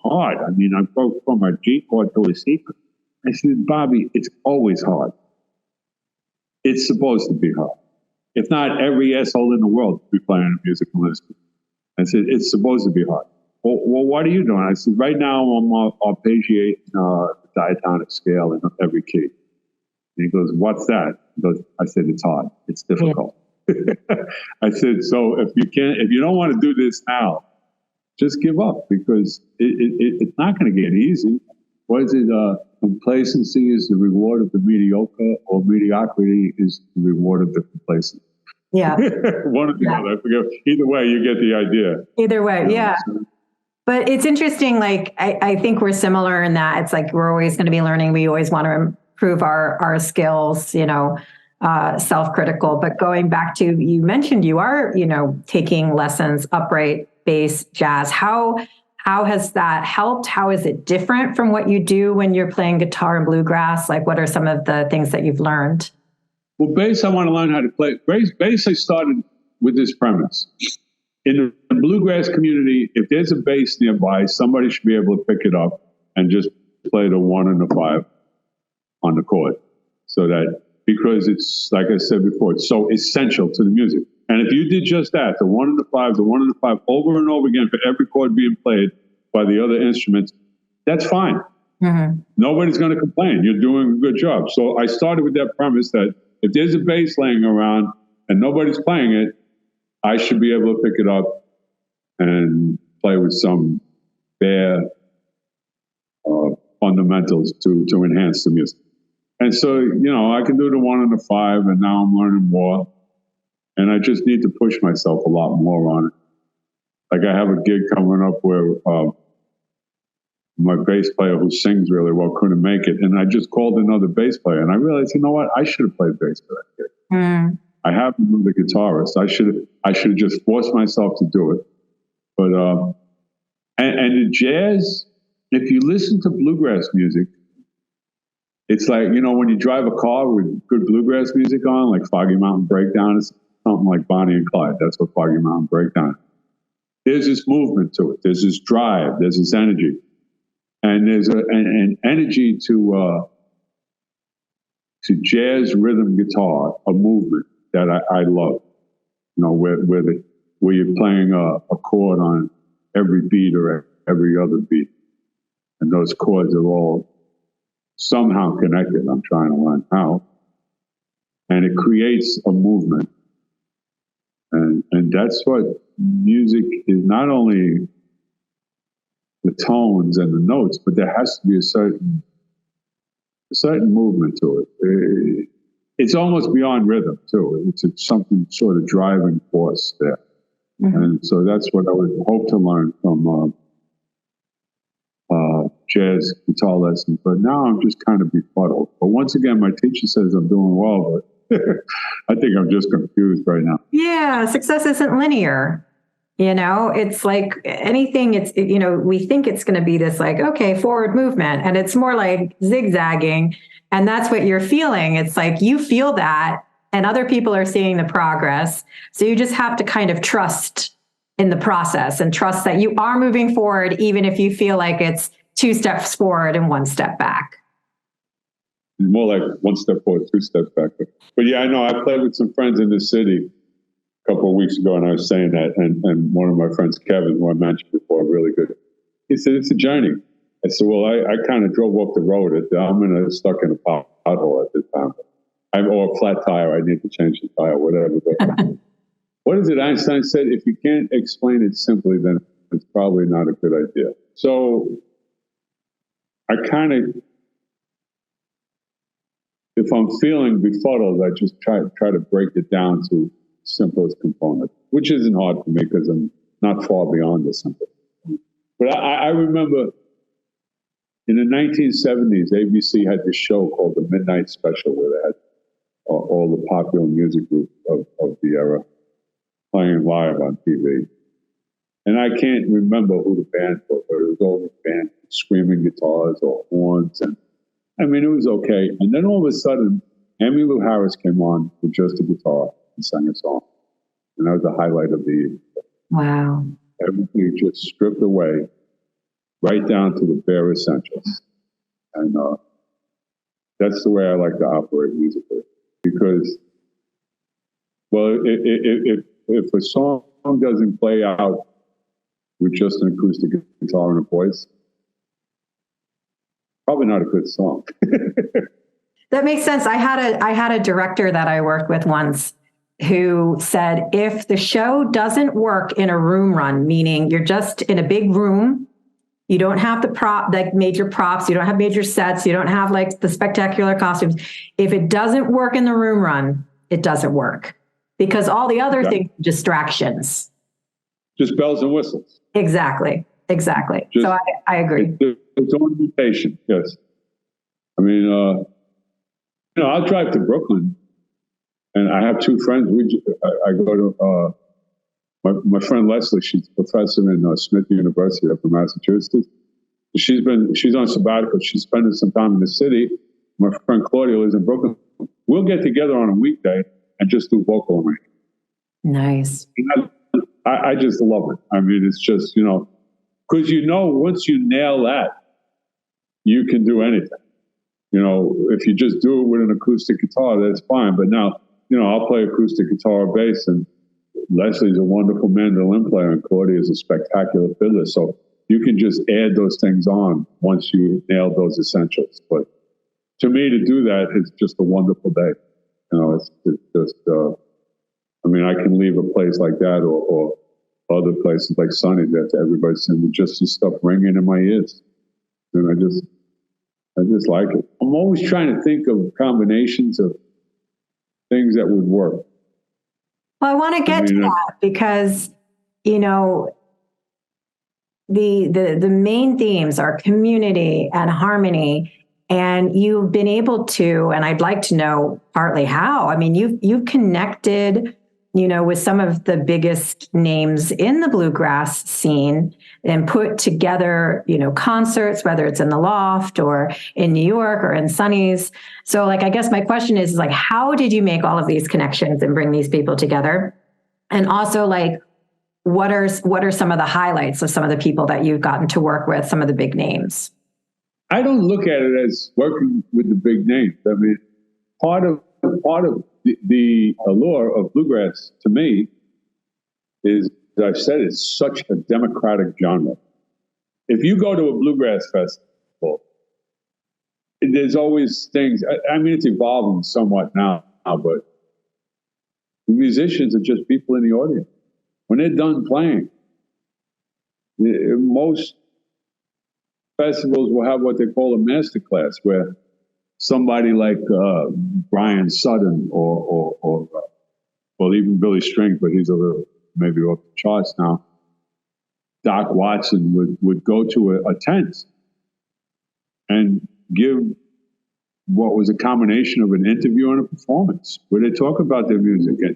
hard. I mean, I go from a G chord to a C chord. I said, Bobby, it's always hard. It's supposed to be hard. If not, every asshole in the world would be playing a musical instrument. I said, it's supposed to be hard. Well, what are you doing? I said, right now I'm arpeggiating the diatonic scale in every key. And he goes, what's that? He goes, I said, it's hard. It's difficult. Yeah. I said, so if you don't want to do this now, just give up, because it's not going to get easy. What is it? Complacency is the reward of the mediocre, or mediocrity is the reward of the complacent.
Yeah.
One or the other. I forget. Either way, you get the idea.
Either way, yeah. But it's interesting. Like, I think we're similar in that it's like we're always going to be learning. We always want to improve our skills, self-critical. But going back to, you mentioned you are, taking lessons, upright, bass, jazz. How has that helped? How is it different from what you do when you're playing guitar and bluegrass? Like, what are some of the things that you've learned?
Well, bass, I want to learn how to play. Bass, I started with this premise. In the bluegrass community, if there's a bass nearby, somebody should be able to pick it up and just play the 1 and the 5 on the chord. So that, because it's, like I said before, it's so essential to the music. And if you did just that, the 1 and the 5, the 1 and the 5, over and over again for every chord being played by the other instruments, that's fine. Mm-hmm. Nobody's going to complain. You're doing a good job. So I started with that premise that if there's a bass laying around and nobody's playing it, I should be able to pick it up and play with some bare fundamentals to enhance the music. And so, I can do the 1 and the 5, and now I'm learning more. And I just need to push myself a lot more on it. Like, I have a gig coming up where my bass player, who sings really well, couldn't make it. And I just called another bass player, and I realized, you know what? I should have played bass for that gig. Mm. I happen to be the guitarist. I should have just forced myself to do it. But and the jazz, if you listen to bluegrass music, it's like, when you drive a car with good bluegrass music on, like Foggy Mountain Breakdown, it's something like Bonnie and Clyde. That's what Foggy Mountain Breakdown is. there's this movement to it. There's this drive. There's this energy, and there's an energy to jazz rhythm guitar, a movement that I love. You know, where you're playing a chord on every beat or every other beat, and those chords are all somehow connected. I'm trying to learn how, and it creates a movement, and that's what music is. Not only the tones and the notes, but there has to be a certain movement to it. It's almost beyond rhythm too. It's something sort of driving force there, and so that's what I would hope to learn from jazz guitar lessons. But now I'm just kind of befuddled. But once again, my teacher says I'm doing well, but I think I'm just confused right now.
Yeah, success isn't linear. You know, it's like anything, we think it's going to be this like, okay, forward movement, and it's more like zigzagging. And that's what you're feeling. It's like you feel that, and other people are seeing the progress. So you just have to kind of trust in the process and trust that you are moving forward, even if you feel like it's 2 steps forward and 1 step back.
More like 1 step forward, 2 steps back. But yeah, I know. I played with some friends in the city a couple of weeks ago, and I was saying that, and one of my friends, Kevin, who I mentioned before, really good. He said, it's a journey. I said, well, I kind of drove off the road. I'm stuck in a pothole at this time. Or a flat tire. I need to change the tire, whatever. But what is it? Einstein said, if you can't explain it simply, then it's probably not a good idea. So I kind of, if I'm feeling befuddled, I just try to break it down to simplest component, which isn't hard for me because I'm not far beyond the simple. But I remember in the 1970s, ABC had this show called The Midnight Special, where they had all the popular music groups of the era playing live on TV. And I can't remember who the band was, but it was all the band screaming guitars or horns. And I mean, it was okay. And then all of a sudden, Emmylou Harris came on with just a guitar and sang a song. And that was the highlight of the evening.
Wow.
Everything just stripped away, right down to the bare essentials. And that's the way I like to operate musically. Because, well, if a song doesn't play out with just an acoustic guitar and a voice, probably not a good song.
That makes sense. I had a director that I worked with once who said, if the show doesn't work in a room run, meaning you're just in a big room, you don't have the major props, you don't have major sets, you don't have like the spectacular costumes. If it doesn't work in the room run, it doesn't work, because all the other things are distractions. Just
bells and whistles.
Exactly. So I agree.
It's ornamentation, yes. I mean, I'll drive to Brooklyn, and I have 2 friends. I go to my friend Leslie. She's a professor in Smith University up in Massachusetts. She's on sabbatical. She's spending some time in the city. My friend Claudia lives in Brooklyn. We'll get together on a weekday and just do vocal arranging.
Nice.
I just love it. I mean, it's just, because once you nail that, you can do anything. If you just do it with an acoustic guitar, that's fine. But now, I'll play acoustic guitar or bass, and Leslie's a wonderful mandolin player, and Claudia is a spectacular fiddler. So you can just add those things on once you nail those essentials. But to me, to do that is just a wonderful day. It's just, I can leave a place like that or other places like Sunny that everybody's saying just the stuff ringing in my ears. And I just like it. I'm always trying to think of combinations of things that would work.
Well, I want to get to that because, the main themes are community and harmony, and you've been able to, and I'd like to know partly how. I mean, you've connected, with some of the biggest names in the bluegrass scene and put together, concerts, whether it's in the Loft or in New York or in Sunny's. So I guess my question is how did you make all of these connections and bring these people together? And also what are some of the highlights of some of the people that you've gotten to work with, some of the big names?
I don't look at it as working with the big names. I mean, part of the allure of bluegrass to me is, as I've said, it's such a democratic genre. If you go to a bluegrass festival, there's always things. I mean, it's evolving somewhat now, but the musicians are just people in the audience. When they're done playing, most festivals will have what they call a master class, where somebody like Brian Sutton or even Billy String, but he's a little maybe off the charts now. Doc Watson would go to a tent and give what was a combination of an interview and a performance, where they talk about their music and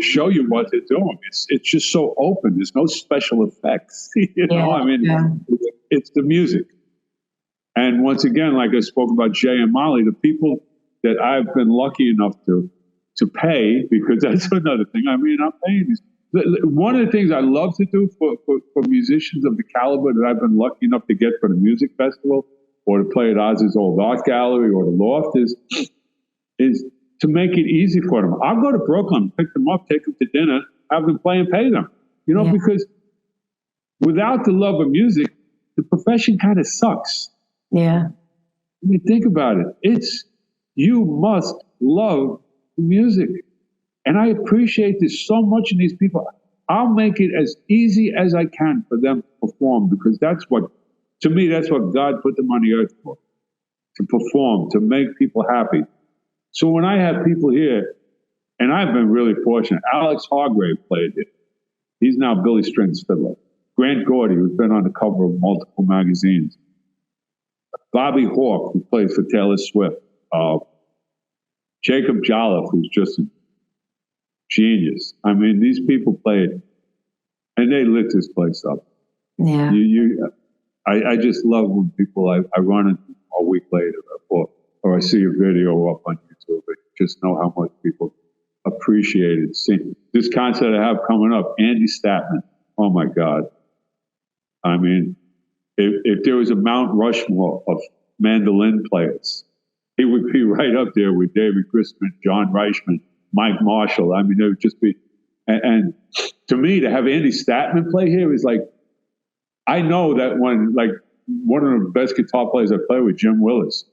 show you what they're doing. It's just so open. There's no special effects. I mean, it's the music. And once again, like I spoke about Jay and Molly, the people that I've been lucky enough to pay, because that's another thing. I mean, I'm paying these. One of the things I love to do for musicians of the caliber that I've been lucky enough to get for the music festival or to play at Oz's Old Art Gallery or the Loft is to make it easy for them. I'll go to Brooklyn, pick them up, take them to dinner, have them play and pay them. Because without the love of music, the profession kind of sucks.
Yeah.
I mean, think about it. You must love the music. And I appreciate this so much in these people. I'll make it as easy as I can for them to perform, because to me, that's what God put them on the earth for, to perform, to make people happy. So when I have people here, and I've been really fortunate, Alex Hargrave played it. He's now Billy String's fiddler. Grant Gordy, who's been on the cover of multiple magazines. Bobby Hawke, who plays for Taylor Swift. Jacob Jolliffe, who's just a genius. I mean, these people played, and they lit this place up.
Yeah.
I just love when people I run into a week later, or I see a video up on YouTube, and just know how much people appreciate it. See, this concert I have coming up, Andy Statman. Oh my God! I mean, if there was a Mount Rushmore of mandolin players, he would be right up there with David Grisman, John Reichman, Mike Marshall. I mean, there would just be, and to me, to have Andy Statman play here is like, I know that when, like, one of the best guitar players I played with, Jim Willis,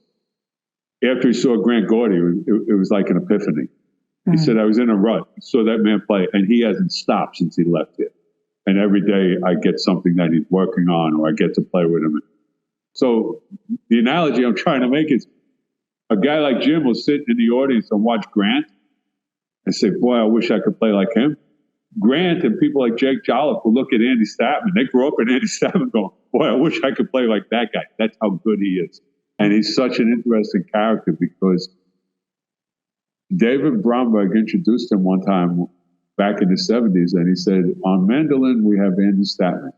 after he saw Grant Gordy, it was like an epiphany. He said, I was in a rut, saw that man play, and he hasn't stopped since he left here. And every day I get something that he's working on, or I get to play with him. So the analogy I'm trying to make is, a guy like Jim will sit in the audience and watch Grant and say, boy, I wish I could play like him. Grant and people like Jake Jolliffe will look at Andy Statman. They grew up in Andy Statman going, boy, I wish I could play like that guy. That's how good he is. And he's such an interesting character, because David Bromberg introduced him one time back in the 70s, and he said, on mandolin, we have Andy Statman.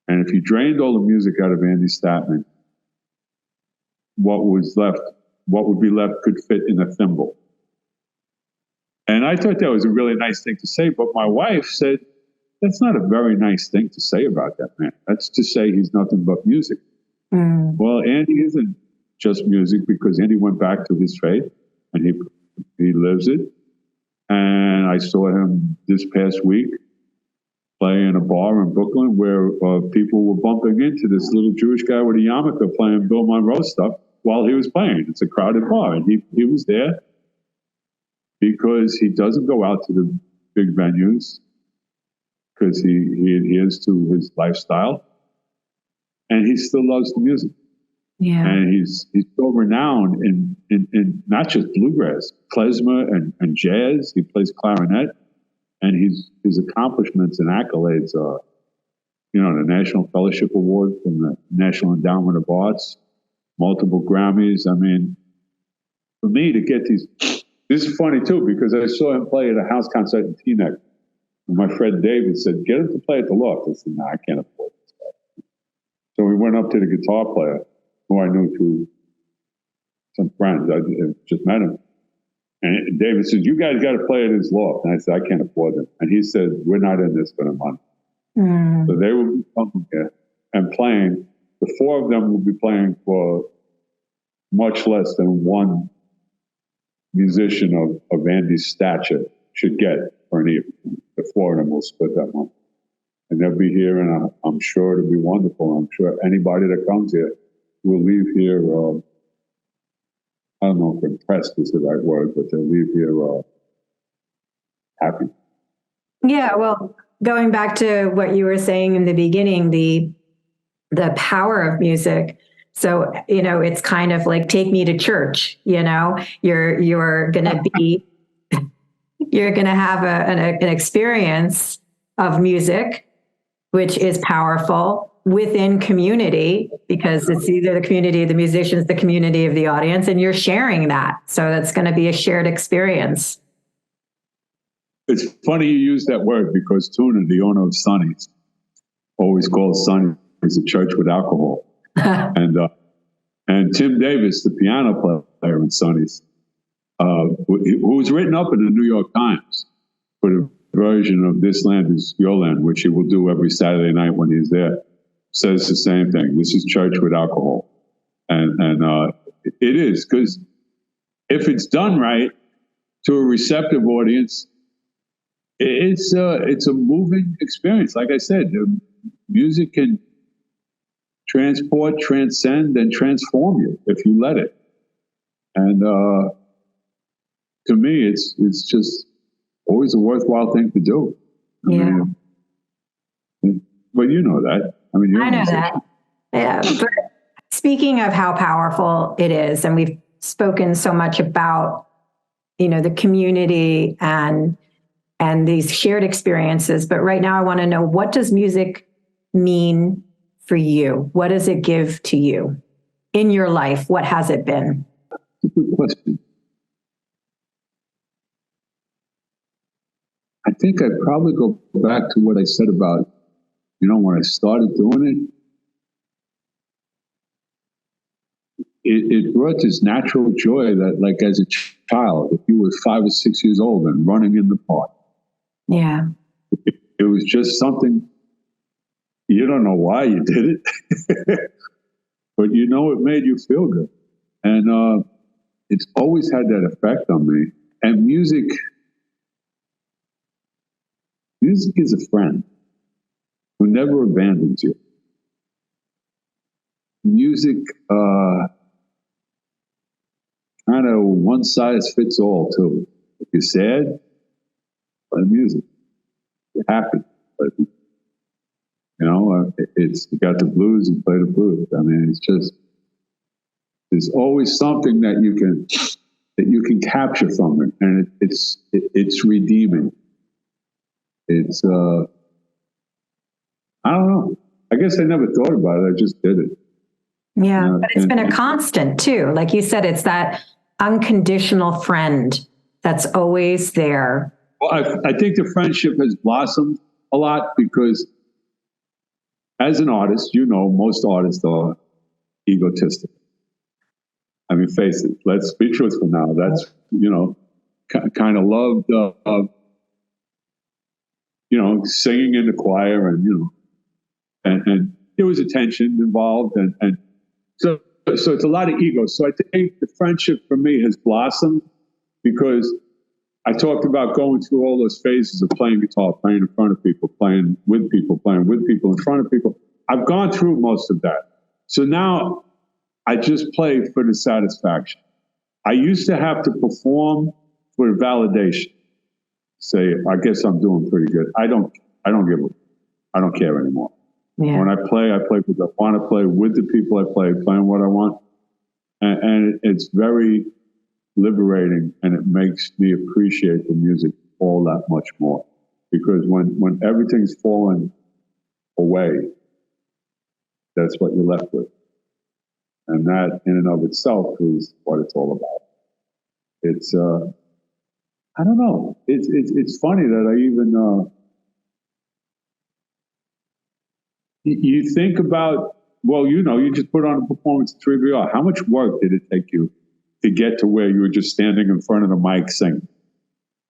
And if you drained all the music out of Andy Statman, what would be left could fit in a thimble. And I thought that was a really nice thing to say, but my wife said, that's not a very nice thing to say about that man. That's to say he's nothing but music. Well, Andy isn't just music, because Andy went back to his faith, and he lives it. And I saw him this past week play in a bar in Brooklyn where people were bumping into this little Jewish guy with a yarmulke playing Bill Monroe stuff while he was playing. It's a crowded bar, and he was there because he doesn't go out to the big venues, because he adheres to his lifestyle, and he still loves the music. Yeah. And he's so renowned in not just bluegrass, klezmer and jazz. He plays clarinet, and his accomplishments and accolades are, the National Fellowship Award from the National Endowment of Arts, multiple Grammys. I mean, for me to get these, this is funny too, because I saw him play at a house concert in Teaneck. And my friend David said, get him to play at the Loft. I said, no, I can't afford this guy. So we went up to the guitar player, who I knew through some friends. I just met him. And David said, you guys got to play at his loft. And I said, I can't afford it. And he said, we're not in this for the money. So they will be coming here and playing. The four of them will be playing for much less than one musician of Andy's stature should get for an evening. The four of them will split that money. And they'll be here, and I'm sure it'll be wonderful. I'm sure anybody that comes here will leave here, I don't know if impressed is the right word, but they'll leave here happy.
Yeah, well, going back to what you were saying in the beginning, the power of music. So, it's kind of like take me to church, you're going to be, you're going to have an experience of music, which is powerful within community, because it's either the community of the musicians, the community of the audience, and you're sharing that. So that's going to be a shared experience.
It's funny you use that word, because Tuna, the owner of Sonny's, always calls Sonny's a church with alcohol. And Tim Davis, the piano player in Sonny's, who was written up in the New York Times for the version of This Land Is Your Land, which he will do every Saturday night when he's there, says the same thing. This is church with alcohol. And it is, because if it's done right to a receptive audience, it's a moving experience. Like I said, music can transport, transcend, and transform you if you let it. And to me, it's just always a worthwhile thing to do. But you know that. I mean,
I know that. Yeah. But speaking of how powerful it is, and we've spoken so much about, the community and these shared experiences. But right now I want to know, what does music mean for you? What does it give to you in your life? What has it been?
That's a good question. I think I'd probably go back to what I said about, when I started doing it brought this natural joy that, like, as a child, if you were 5 or 6 years old and running in the park.
Yeah.
It was just something, you don't know why you did it, but it made you feel good. And it's always had that effect on me. And music is a friend who never abandons you. Music, kind of one size fits all, too. If you're sad, play music. If you're happy, play music. You got the blues, and play the blues. I mean, it's just, there's always something that you can capture from it, and it's redeeming. It's I don't know. I guess I never thought about it. I just did it.
Yeah, but it's been a constant too. Like you said, it's that unconditional friend that's always there.
Well, I think the friendship has blossomed a lot because, as an artist, most artists are egotistic. I mean, face it. Let's be truthful now. That's, kind of loved, singing in the choir, and there was attention involved, and so it's a lot of ego. So I think the friendship for me has blossomed because I talked about going through all those phases of playing guitar, playing in front of people, playing with people in front of people. I've gone through most of that. So now I just play for the satisfaction. I used to have to perform for the validation. Say, I guess I'm doing pretty good. I don't care anymore. Yeah. When I play because I want to play with the people I play, playing what I want. And it's very liberating, and it makes me appreciate the music all that much more. Because when everything's fallen away, that's what you're left with. And that in and of itself is what it's all about. It's, I don't know. It's funny that I even, you think about, well, you just put on a performance at 3BR. How much work did it take you to get to where you were just standing in front of the mic singing.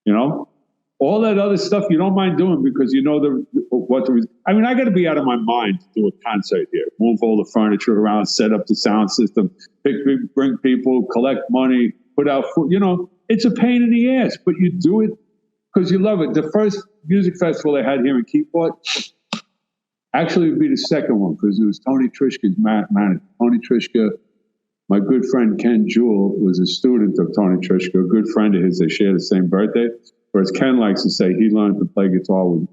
You know, all that other stuff you don't mind doing because you know I mean, I got to be out of my mind to do a concert here. Move all the furniture around, set up the sound system, bring people, collect money, put out food. You know, it's a pain in the ass, but you do it because you love it. The first music festival I had here in Keyport actually would be the second one because it was Tony Trishka's manager. Tony Trishka, my good friend Ken Jewell was a student of Tony Trishka, a good friend of his. They share the same birthday. Whereas Ken likes to say he learned to play guitar with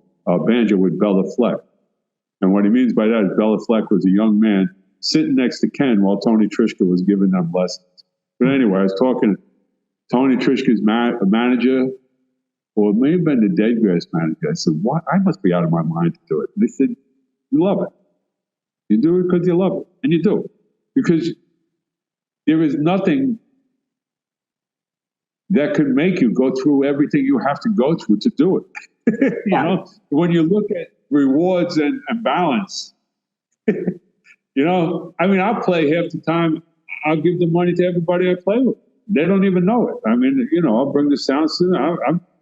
banjo with Bella Fleck. And what he means by that is Bella Fleck was a young man sitting next to Ken while Tony Trishka was giving them lessons. But anyway, I was talking to Tony Trishka's manager, or it may have been the Deadgrass manager. I said, "What? I must be out of my mind to do it." And they said, "You love it. You do it because you love it." And you do. Because there is nothing that could make you go through everything you have to go through to do it. You know, when you look at rewards and balance, you know, I mean, I'll play half the time. I'll give the money to everybody I play with. They don't even know it. I mean, you know, I'll bring the sound system.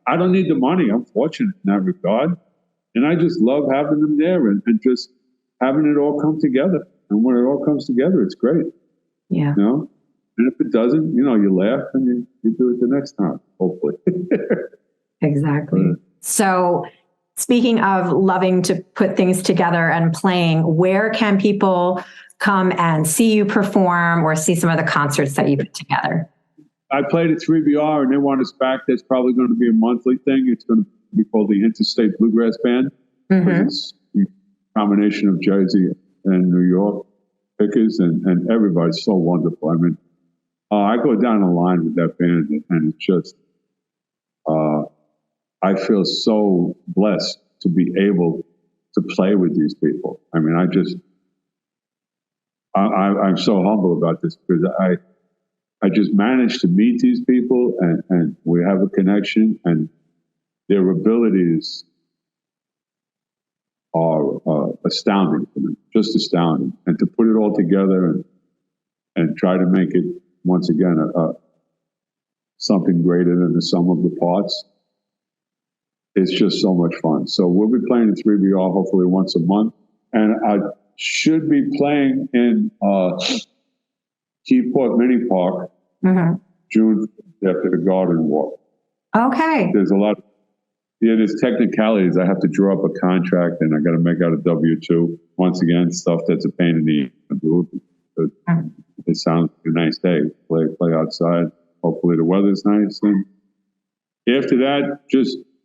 I don't need the money. I'm fortunate in that regard. And I just love having them there and just having it all come together. And when it all comes together, it's great.
Yeah.
You know? And if it doesn't, you know, you laugh and you do it the next time, hopefully.
Exactly. So speaking of loving to put things together and playing, where can people come and see you perform or see some of the concerts that you put together?
I played at 3BR and they want us back. That's probably going to be a monthly thing. It's going to be called the Interstate Bluegrass Band. Mm-hmm. It's a combination of Jersey and New York pickers and everybody's so wonderful. I mean, I go down the line with that band, and it's just, I feel so blessed to be able to play with these people. I mean, I'm so humble about this because I just managed to meet these people, and we have a connection, and their abilities are astounding to me, just astounding. And to put it all together and try to make it, once again, something greater than the sum of the parts. It's just so much fun. So we'll be playing at 3BR hopefully once a month. And I should be playing in Keyport Mini Park June after the Garden Walk. Okay. There's a lot. There's technicalities. I have to draw up a contract and I got to make out a W-2. Once again, stuff that's a pain in the It sounds like a nice day. Play outside. Hopefully the weather's nice. And after that,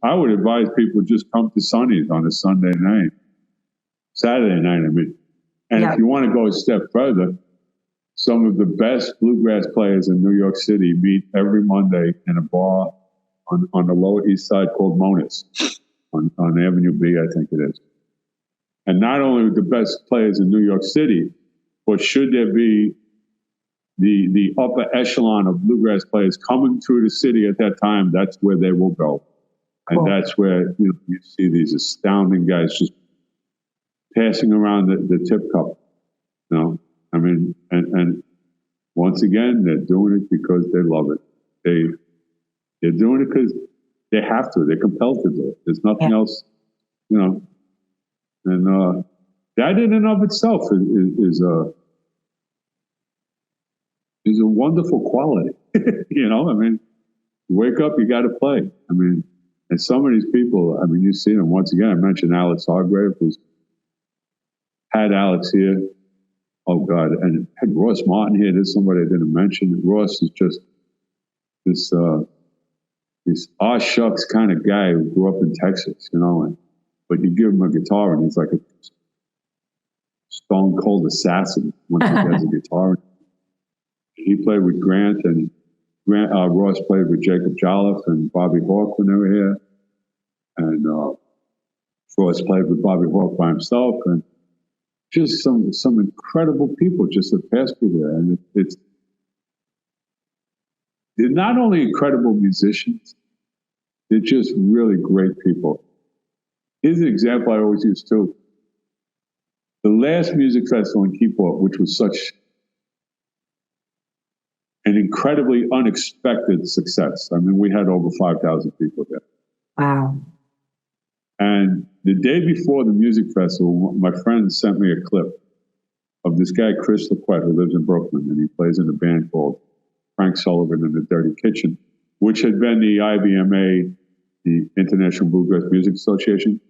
I would advise people just come to Sonny's on a Saturday night, I mean. And if you want to go a step further, some of the best bluegrass players in New York City meet every Monday in a bar on the Lower East Side called Mona's on Avenue B, I think it is. And not only the best players in New York City, but should there be the upper echelon of bluegrass players coming through the city at that time, that's where they will go. And that's where you see these astounding guys just passing around the tip cup. You know, I mean, and once again, they're doing it because they love it. They're doing it because they have to. They're compelled to do it. There's nothing else, you know. And that in and of itself is a wonderful quality. You know, I mean, you wake up, you got to play. I mean, and some of these people, I mean, you see them. Once again, I mentioned Alex Hargrave, who's had Alex here. Oh, God. And had Ross Martin here. There's somebody I didn't mention. Ross is just this aw shucks kind of guy who grew up in Texas, you know. But you give him a guitar and he's like a stone cold assassin once he has a guitar. He played with Grant, and Ross played with Jacob Jolliffe and Bobby Hawke when they were here. And Ross played with Bobby Hawke by himself. And just some incredible people just have passed through there. And they're not only incredible musicians, they're just really great people. Here's an example I always use too. The last music festival in Keyport, which was such an incredibly unexpected success. I mean, we had over 5,000 people there.
Wow.
And the day before the music festival, my friend sent me a clip of this guy, Chris LeQuette, who lives in Brooklyn, and he plays in a band called Frank Sullivan and the Dirty Kitchen, which had been the IBMA, the International Bluegrass Music Association,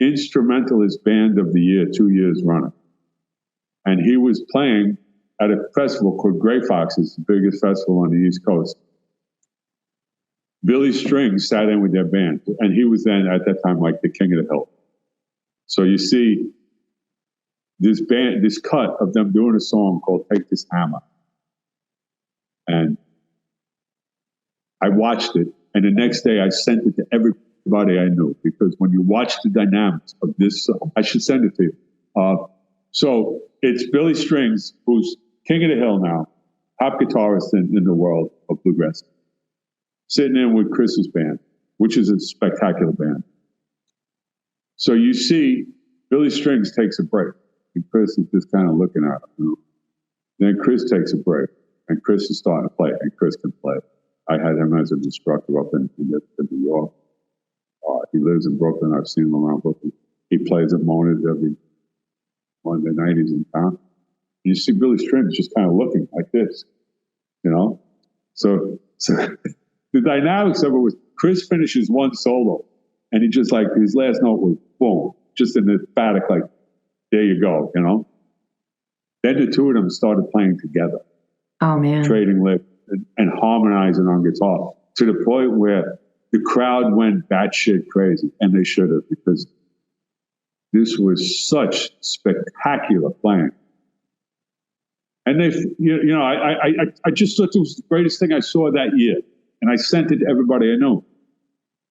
instrumentalist band of the year, 2 years running. And he was playing at a festival called Grey Foxes, the biggest festival on the East Coast. Billy Strings sat in with their band, and he was then, at that time, like the king of the hill. So you see this band, this cut of them doing a song called Take This Hammer. And I watched it, and the next day I sent it to everybody I knew, because when you watch the dynamics of this song, I should send it to you. So it's Billy Strings, who's king of the hill now, top guitarist in the world of bluegrass, sitting in with Chris's band, which is a spectacular band. So you see Billy Strings takes a break, and Chris is just kind of looking at him. You know? Then Chris takes a break, and Chris is starting to play, and Chris can play. I had him as an instructor up in New York. He lives in Brooklyn. I've seen him around Brooklyn. He plays at Mona's every Monday night. He's in town. You see Billy Strings just kind of looking like this, you know? So the dynamics of it was Chris finishes one solo, and he just like, his last note was boom, just an emphatic, like, there you go, you know? Then the two of them started playing together.
Oh, man.
Trading lips and harmonizing on guitar to the point where the crowd went batshit crazy, and they should have, because this was such spectacular playing. And they, you know, I just thought it was the greatest thing I saw that year, and I sent it to everybody I knew.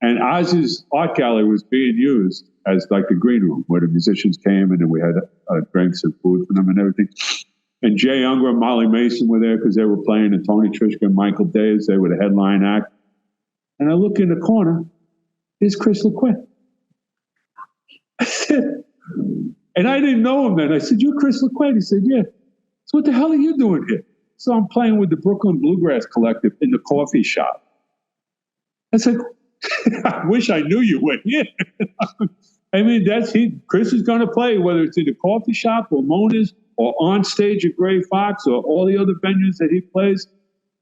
And Oz's art gallery was being used as like the green room where the musicians came, and then we had drinks and food for them and everything. And Jay Unger and Molly Mason were there because they were playing, and Tony Trischka and Michael Days, they were the headline act. And I look in the corner, here's Chris LeQuette. I said, and I didn't know him then. I said, "You're Chris LeQuette?" He said, "Yeah." So what the hell are you doing here? So I'm playing with the Brooklyn Bluegrass Collective in the coffee shop. I said, I wish I knew you were here. I mean, Chris is going to play, whether it's in the coffee shop or Mona's or on stage at Grey Fox or all the other venues that he plays.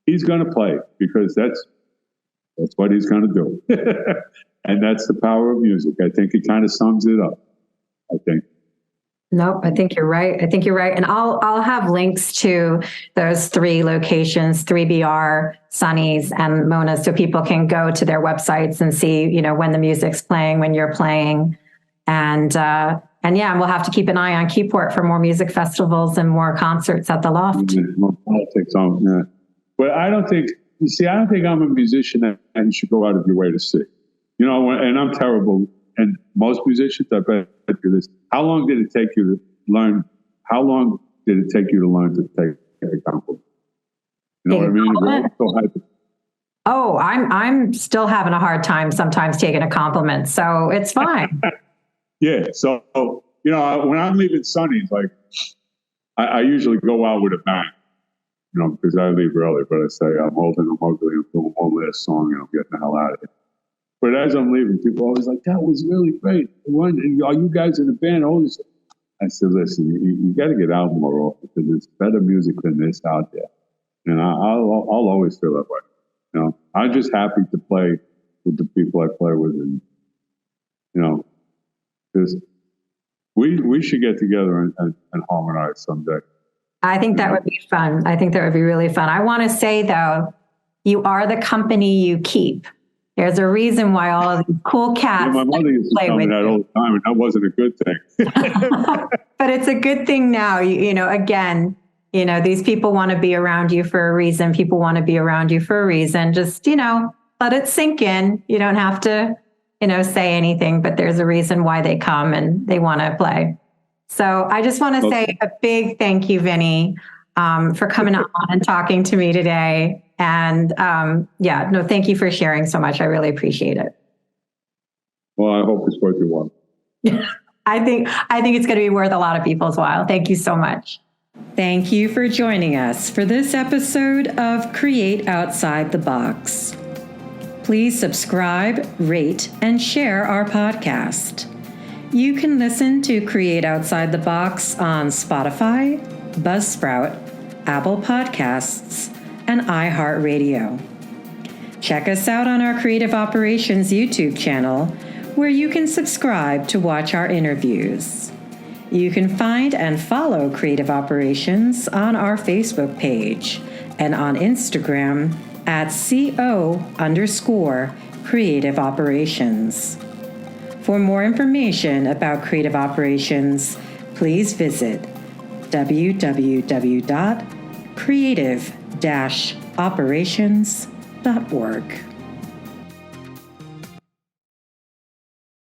He's going to play, because that's what he's going to do. And that's the power of music. I think it kind of sums it up, I think.
Nope, I think you're right. And I'll have links to those 3 locations, 3BR, Sonny's, and Mona's, so people can go to their websites and see, you know, when the music's playing, when you're playing. And yeah, we'll have to keep an eye on Keyport for more music festivals and more concerts at the Loft.
More politics on, yeah. But I don't think I'm a musician that you should go out of your way to see. You know, and I'm terrible. And most musicians, I bet you this. How long did it take you to learn? How long did it take you to learn to take a compliment? You know what I mean?
Oh, I'm still having a hard time sometimes taking a compliment, so it's fine.
Yeah. So, you know, when I'm leaving Sonny's, like, I usually go out with a bang, you know, because I leave early, but I say, I'm old and I'm ugly, I'm doing one last song, and I'm getting the hell out of here. But as I'm leaving, people are always like, that was really great. Are you guys in the band? I said, listen, you got to get out more often, because there's better music than this out there. And I'll always feel that way. You know, I'm just happy to play with the people I play with. And, you know, because we should get together and harmonize someday.
I think that would be fun. I think that would be really fun. I want to say, though, you are the company you keep. There's a reason why all of these cool cats
my mother used to tell me that all the time, and that wasn't a good thing.
But it's a good thing now. You know, again, you know, these people want to be around you for a reason. People want to be around you for a reason. Just, you know, let it sink in. You don't have to, you know, say anything, but there's a reason why they come and they want to play. So I just want to say a big thank you, Vinny, for coming on and talking to me today. And thank you for sharing so much. I really appreciate it.
Well, I hope it's worth your while.
I think it's going to be worth a lot of people's while. Thank you so much. Thank you for joining us for this episode of Create Outside the Box. Please subscribe, rate, and share our podcast. You can listen to Create Outside the Box on Spotify, Buzzsprout, Apple Podcasts, and iHeartRadio. Check us out on our Creative Operations YouTube channel, where you can subscribe to watch our interviews. You can find and follow Creative Operations on our Facebook page and on Instagram at @CO_Creative Operations. For more information about Creative Operations, please visit www.creative-operations.org.